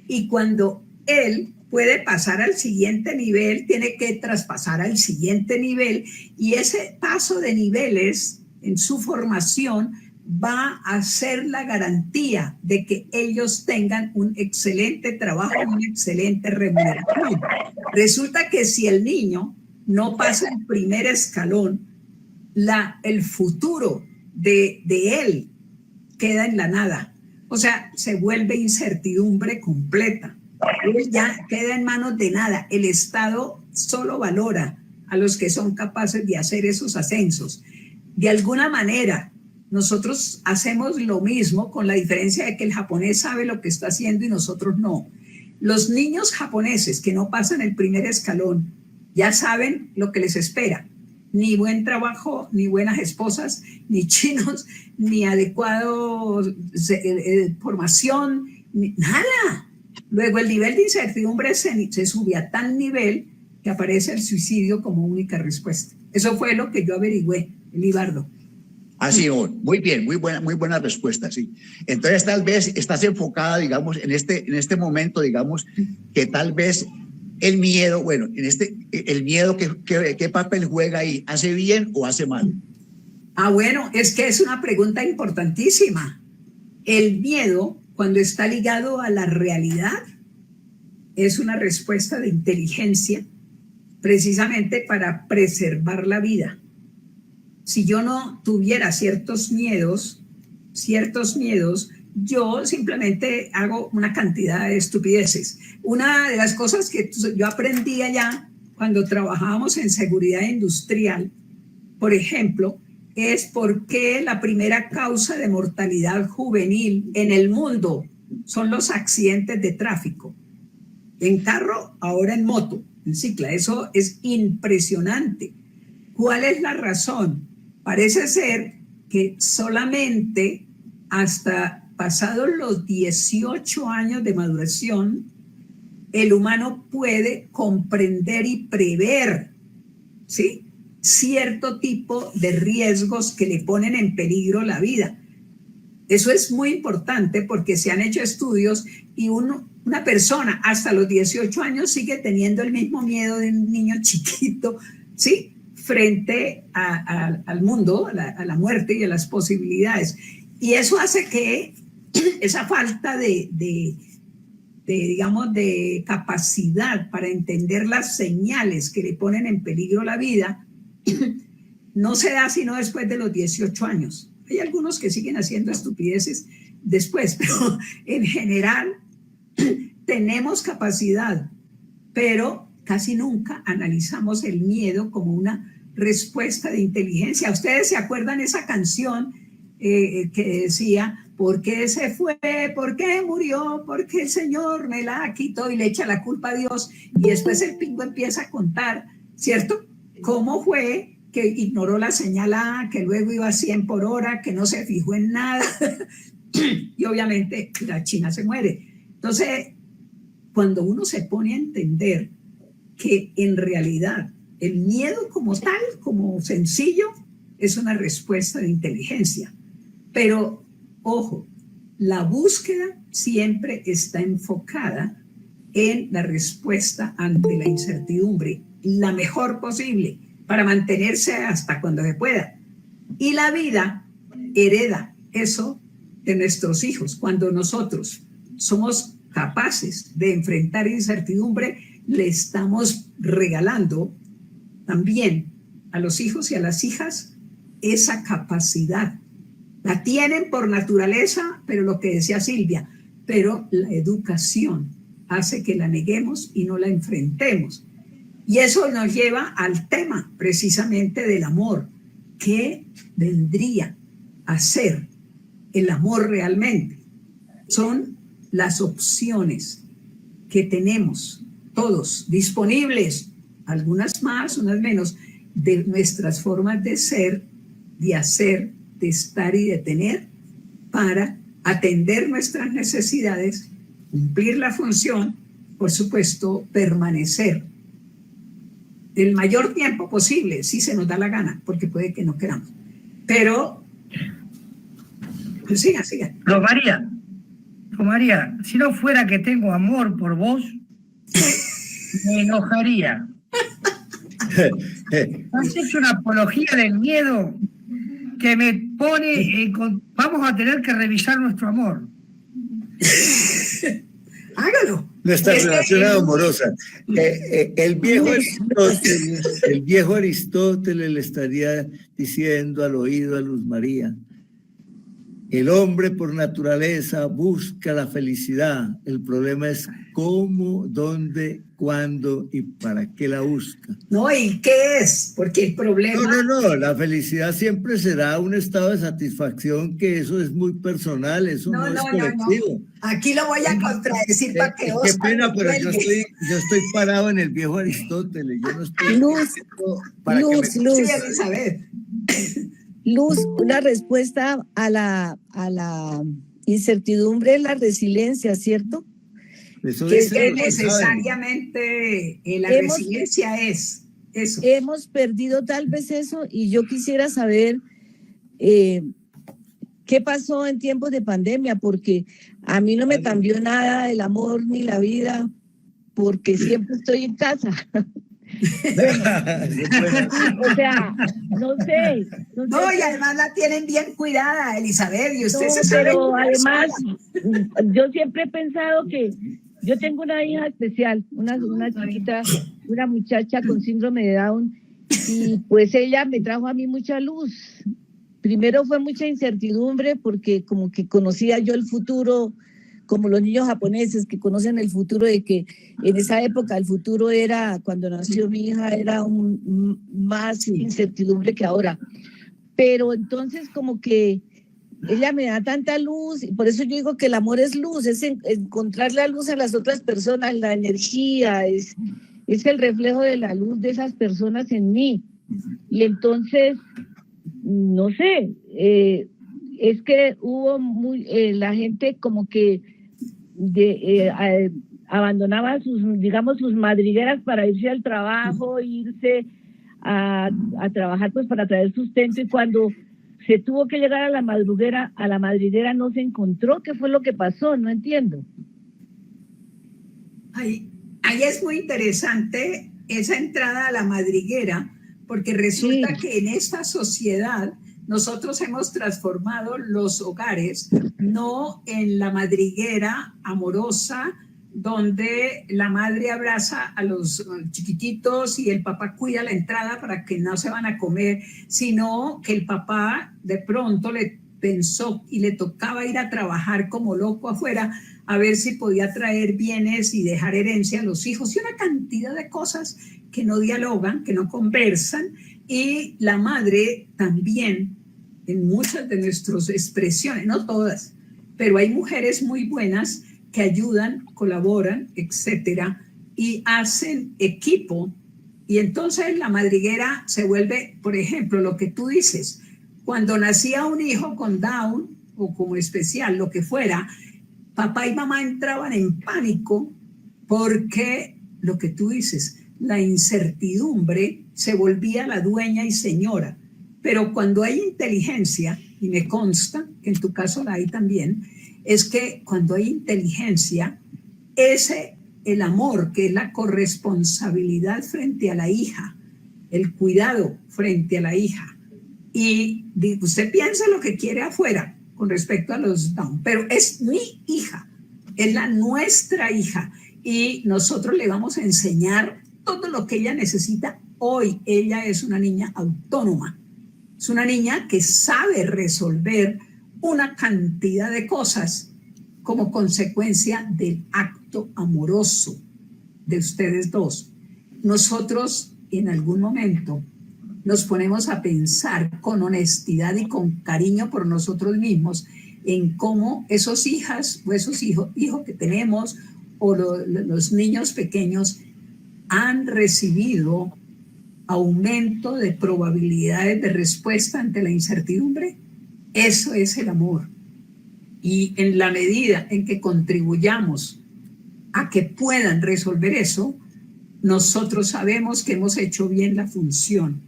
[SPEAKER 2] Y cuando él puede pasar al siguiente nivel, tiene que traspasar al siguiente nivel, y ese paso de niveles en su formación va a ser la garantía de que ellos tengan un excelente trabajo, una excelente remuneración. Resulta que si el niño no pasa el primer escalón, el futuro de él queda en la nada. O sea, se vuelve incertidumbre completa. Él ya queda en manos de nada. El Estado solo valora a los que son capaces de hacer esos ascensos. De alguna manera, nosotros hacemos lo mismo, con la diferencia de que el japonés sabe lo que está haciendo y nosotros no. Los niños japoneses que no pasan el primer escalón ya saben lo que les espera. Ni buen trabajo, ni buenas esposas, ni chinos, ni adecuado formación, nada. Luego el nivel de incertidumbre se sube a tal nivel que aparece el suicidio como única respuesta. Eso fue lo que yo averigüé, Libardo.
[SPEAKER 10] Así, muy bien, muy buena respuesta, sí. Entonces tal vez estás enfocada, digamos, en este momento, digamos, que tal vez el miedo, bueno, el miedo, ¿qué papel juega ahí? ¿Hace bien o hace mal?
[SPEAKER 2] Bueno, es que es una pregunta importantísima. El miedo, cuando está ligado a la realidad, es una respuesta de inteligencia, precisamente para preservar la vida. Si yo no tuviera ciertos miedos, yo simplemente hago una cantidad de estupideces. Una de las cosas que yo aprendí allá cuando trabajábamos en seguridad industrial, por ejemplo, es por qué la primera causa de mortalidad juvenil en el mundo son los accidentes de tráfico. En carro, ahora en moto, en cicla. Eso es impresionante. ¿Cuál es la razón? Parece ser que solamente hasta pasados los 18 años de maduración, el humano puede comprender y prever, ¿sí?, cierto tipo de riesgos que le ponen en peligro la vida. Eso es muy importante porque se han hecho estudios y una persona hasta los 18 años sigue teniendo el mismo miedo de un niño chiquito, ¿sí? Frente al mundo, a la muerte y a las posibilidades. Y eso hace que esa falta digamos, de capacidad para entender las señales que le ponen en peligro la vida no se da sino después de los 18 años. Hay algunos que siguen haciendo estupideces después, pero en general tenemos capacidad, pero casi nunca analizamos el miedo como una respuesta de inteligencia. ¿Ustedes se acuerdan esa canción que decía, ¿por qué se fue? ¿Por qué murió? ¿Por qué el Señor me la quitó? Y le echa la culpa a Dios. Y después el pingo empieza a contar, ¿cierto? ¿Cómo fue que ignoró la señal A, que luego iba a 100 por hora, que no se fijó en nada? Y obviamente la China se muere. Entonces, cuando uno se pone a entender que en realidad el miedo como tal, como sencillo, es una respuesta de inteligencia. Pero, ojo, la búsqueda siempre está enfocada en la respuesta ante la incertidumbre, la mejor posible, para mantenerse hasta cuando se pueda. Y la vida hereda eso de nuestros hijos. Cuando nosotros somos capaces de enfrentar incertidumbre, le estamos regalando también a los hijos y a las hijas esa capacidad. La tienen por naturaleza, pero lo que decía Silvia, pero la educación hace que la neguemos y no la enfrentemos. Y eso nos lleva al tema precisamente del amor. ¿Qué vendría a ser el amor realmente? Son las opciones que tenemos todos disponibles, algunas más, unas menos, de nuestras formas de ser, de hacer, de estar y de tener, para atender nuestras necesidades, cumplir la función, por supuesto, permanecer el mayor tiempo posible, si se nos da la gana, porque puede que no queramos. Pero, pues siga.
[SPEAKER 8] María, si no fuera que tengo amor por vos, me enojaría. Has hecho una apología del miedo que me pone vamos a tener que revisar nuestro amor.
[SPEAKER 2] Hágalo.
[SPEAKER 1] Nuestra relación amorosa. El viejo Aristóteles le estaría diciendo al oído a Luz María: el hombre por naturaleza busca la felicidad. El problema es cómo, dónde, cuándo y para qué la busca.
[SPEAKER 2] No, ¿y qué es? Porque el problema...
[SPEAKER 1] No. La felicidad siempre será un estado de satisfacción, que eso es muy personal, eso no es colectivo.
[SPEAKER 2] No. Aquí lo voy a contradecir para que
[SPEAKER 1] Qué pena, pero yo estoy parado en el viejo Aristóteles. Yo no estoy...
[SPEAKER 7] Luz.
[SPEAKER 2] Sí, Elizabeth.
[SPEAKER 7] Luz, una respuesta a la incertidumbre es la resiliencia, ¿cierto?
[SPEAKER 1] Eso
[SPEAKER 2] que
[SPEAKER 1] es
[SPEAKER 2] necesariamente la resiliencia es eso.
[SPEAKER 7] Hemos perdido tal vez eso, y yo quisiera saber qué pasó en tiempos de pandemia, porque a mí no me cambió nada el amor ni la vida, porque siempre estoy en casa. O sea, no sé.
[SPEAKER 2] No, y además la tienen bien cuidada, Elizabeth, y usted se
[SPEAKER 7] sabe. Pero además, yo siempre he pensado que yo tengo una hija especial, una chiquita, una muchacha con síndrome de Down, y pues ella me trajo a mí mucha luz. Primero fue mucha incertidumbre, porque como que conocía yo el futuro, como los niños japoneses que conocen el futuro, de que en esa época el futuro era, cuando nació mi hija, era más incertidumbre que ahora. Pero entonces como que ella me da tanta luz, y por eso yo digo que el amor es luz, es encontrar la luz en las otras personas, la energía, es el reflejo de la luz de esas personas en mí. Y entonces, no sé, es que hubo la gente como que abandonaba sus madrigueras para irse al trabajo, irse a trabajar pues para traer sustento, y cuando se tuvo que llegar a la madriguera no se encontró. ¿Qué fue lo que pasó? No entiendo.
[SPEAKER 2] Ahí es muy interesante esa entrada a la madriguera, porque resulta que en esta sociedad nosotros hemos transformado los hogares, no en la madriguera amorosa, donde la madre abraza a los chiquititos y el papá cuida la entrada para que no se van a comer, sino que el papá de pronto le pensó y le tocaba ir a trabajar como loco afuera a ver si podía traer bienes y dejar herencia a los hijos y una cantidad de cosas que no dialogan, que no conversan, y la madre también en muchas de nuestras expresiones, no todas, pero hay mujeres muy buenas que ayudan, colaboran, etcétera, y hacen equipo. Y entonces la madriguera se vuelve, por ejemplo, lo que tú dices, cuando nacía un hijo con Down o como especial, lo que fuera, papá y mamá entraban en pánico porque lo que tú dices, la incertidumbre se volvía la dueña y señora. Pero cuando hay inteligencia, y me consta que en tu caso la hay también, es que cuando hay inteligencia, el amor, que es la corresponsabilidad frente a la hija, el cuidado frente a la hija, y usted piensa lo que quiere afuera con respecto a los Down, pero es mi hija, es la nuestra hija, y nosotros le vamos a enseñar todo lo que ella necesita hoy. Ella es una niña autónoma, es una niña que sabe resolver una cantidad de cosas como consecuencia del acto amoroso de ustedes dos. Nosotros en algún momento nos ponemos a pensar con honestidad y con cariño por nosotros mismos en cómo esos hijas o esos hijos que tenemos o los niños pequeños han recibido aumento de probabilidades de respuesta ante la incertidumbre. Eso es el amor. Y en la medida en que contribuyamos a que puedan resolver eso, nosotros sabemos que hemos hecho bien la función.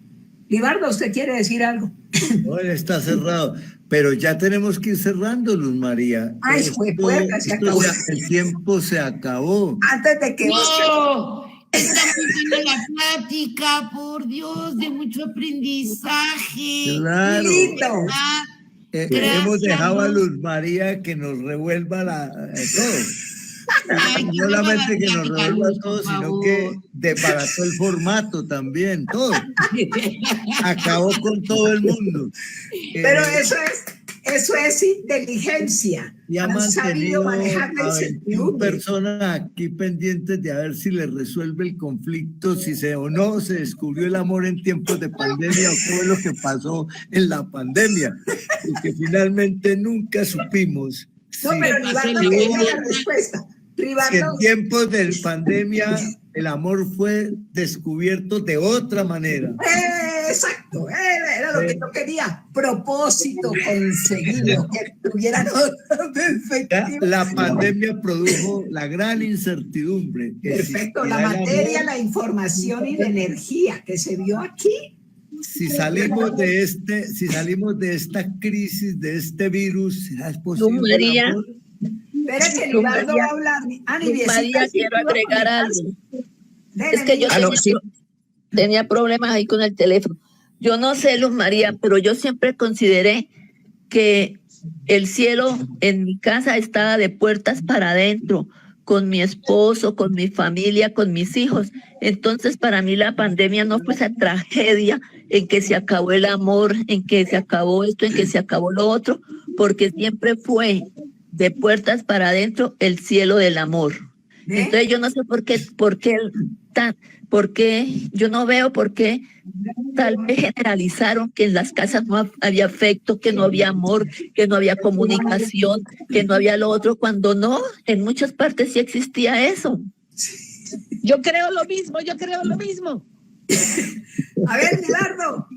[SPEAKER 2] Libardo, ¿usted quiere decir algo?
[SPEAKER 1] No, él está cerrado, pero ya tenemos que ir cerrando, Luz María.
[SPEAKER 2] Ay, fue puerta, se acabó.
[SPEAKER 1] El tiempo se acabó.
[SPEAKER 2] Antes de que...
[SPEAKER 5] ¡No! Está muy buena la plática, por Dios, de mucho aprendizaje.
[SPEAKER 1] Claro. Hemos dejado a
[SPEAKER 5] Luz.
[SPEAKER 1] Luz María que nos revuelva todo. Ay, no solamente que nos revuelva todo, sino que desbarató el formato también, todo. Acabó con todo el mundo.
[SPEAKER 2] Pero eso es inteligencia.
[SPEAKER 1] Y ha mantenido a 21 personas aquí pendientes de a ver si le resuelve el conflicto, si o no se descubrió el amor en tiempos de pandemia o qué fue lo que pasó en la pandemia, porque finalmente nunca supimos.
[SPEAKER 2] No, pero Ribardo quería la respuesta.
[SPEAKER 1] Si en tiempos de pandemia el amor fue descubierto de otra manera.
[SPEAKER 2] Exacto, era lo que yo quería. Propósito conseguido, que tuvieran otra perspectiva.
[SPEAKER 1] La pandemia produjo la gran incertidumbre.
[SPEAKER 2] Perfecto, la materia, la información y la energía que se vio aquí.
[SPEAKER 1] Si salimos de esta crisis, de este virus, ¿será posible?
[SPEAKER 11] María.
[SPEAKER 2] Espera que Ribardo va a hablar.
[SPEAKER 11] María, quiero agregar algo. Es que yo tenía problemas ahí con el teléfono. Yo no sé, Luz María, pero yo siempre consideré que el cielo en mi casa estaba de puertas para adentro, con mi esposo, con mi familia, con mis hijos. Entonces, para mí la pandemia no fue esa tragedia en que se acabó el amor, en que se acabó esto, en que se acabó lo otro, porque siempre fue de puertas para adentro el cielo del amor. Entonces yo no sé por qué yo no veo por qué tal vez generalizaron que en las casas no había afecto, que no había amor, que no había comunicación, que no había lo otro, cuando no, en muchas partes sí existía eso.
[SPEAKER 7] Yo creo lo mismo.
[SPEAKER 2] A ver, Libardo.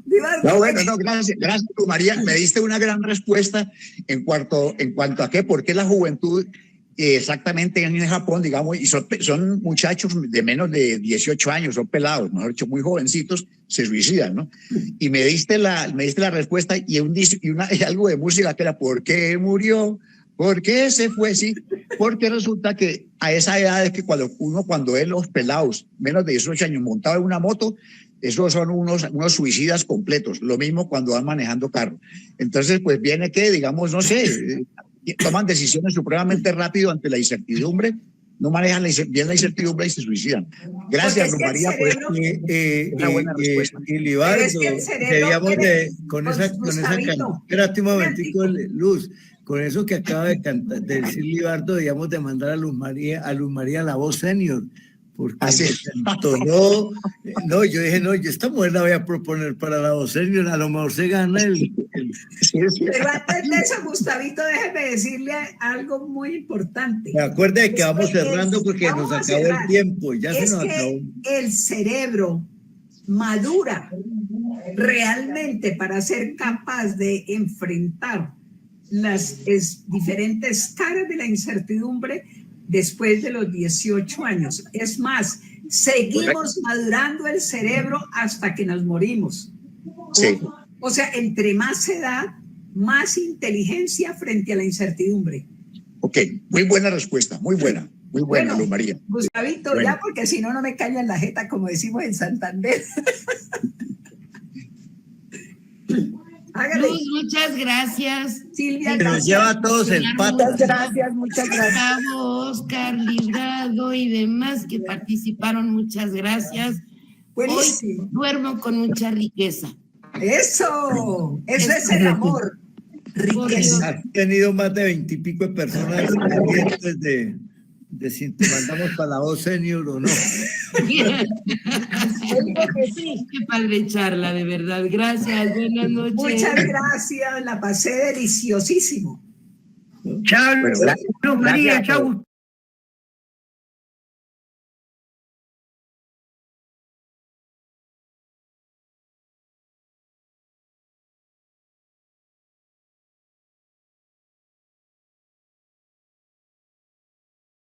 [SPEAKER 10] No, bueno, no, gracias, Luz María. Me diste una gran respuesta en cuanto a qué, por qué la juventud exactamente en Japón, digamos, y son muchachos de menos de 18 años, son pelados, mejor dicho, muy jovencitos, se suicidan, ¿no? Y me diste la respuesta y algo de música que era ¿por qué murió? ¿Por qué se fue? Sí, porque resulta que a esa edad es que cuando ve los pelados, menos de 18 años, montados en una moto, esos son unos suicidas completos. Lo mismo cuando van manejando carro. Entonces, pues viene que, digamos, no sé, toman decisiones supremamente rápido ante la incertidumbre, no manejan bien la incertidumbre y se suicidan. Gracias, Luz María, por una buena respuesta.
[SPEAKER 1] Y Libardo, con esa espérate un momentico, Luz, con eso que acaba de decir Libardo, digamos, de mandar a Luz María la voz senior, porque no, yo dije, no, yo esta mujer la voy a proponer para la voz senior, a lo mejor se gana
[SPEAKER 2] Pero antes de eso, Gustavito, déjeme decirle algo muy importante.
[SPEAKER 1] Me acuerdo de que vamos cerrando porque nos acabó el tiempo, ya se nos acabó.
[SPEAKER 2] El cerebro madura realmente para ser capaz de enfrentar las diferentes caras de la incertidumbre después de los 18 años. Es más, seguimos madurando el cerebro hasta que nos morimos.
[SPEAKER 10] Sí.
[SPEAKER 2] O sea, entre más edad, más inteligencia frente a la incertidumbre.
[SPEAKER 10] Ok, muy buena respuesta, muy buena, Luz María.
[SPEAKER 2] Gustavito, ya, porque si no, no me callo en la jeta, como decimos en Santander.
[SPEAKER 5] Luz, muchas gracias.
[SPEAKER 2] Silvia,
[SPEAKER 1] que nos lleva a todos el pato.
[SPEAKER 3] Muchas gracias.
[SPEAKER 5] Gustavo, Oscar, Librado y demás que participaron, muchas gracias.
[SPEAKER 2] Buenísimo.
[SPEAKER 5] Hoy duermo con mucha riqueza.
[SPEAKER 2] Eso es el amor. Riqueza.
[SPEAKER 1] Has tenido más de 20 y pico de personas pendientes de si te mandamos para la voz senior o no.
[SPEAKER 5] Qué padre charla, de verdad. Gracias, buenas noches.
[SPEAKER 2] Muchas gracias, la pasé deliciosísimo.
[SPEAKER 8] Chao, Luz María, chao.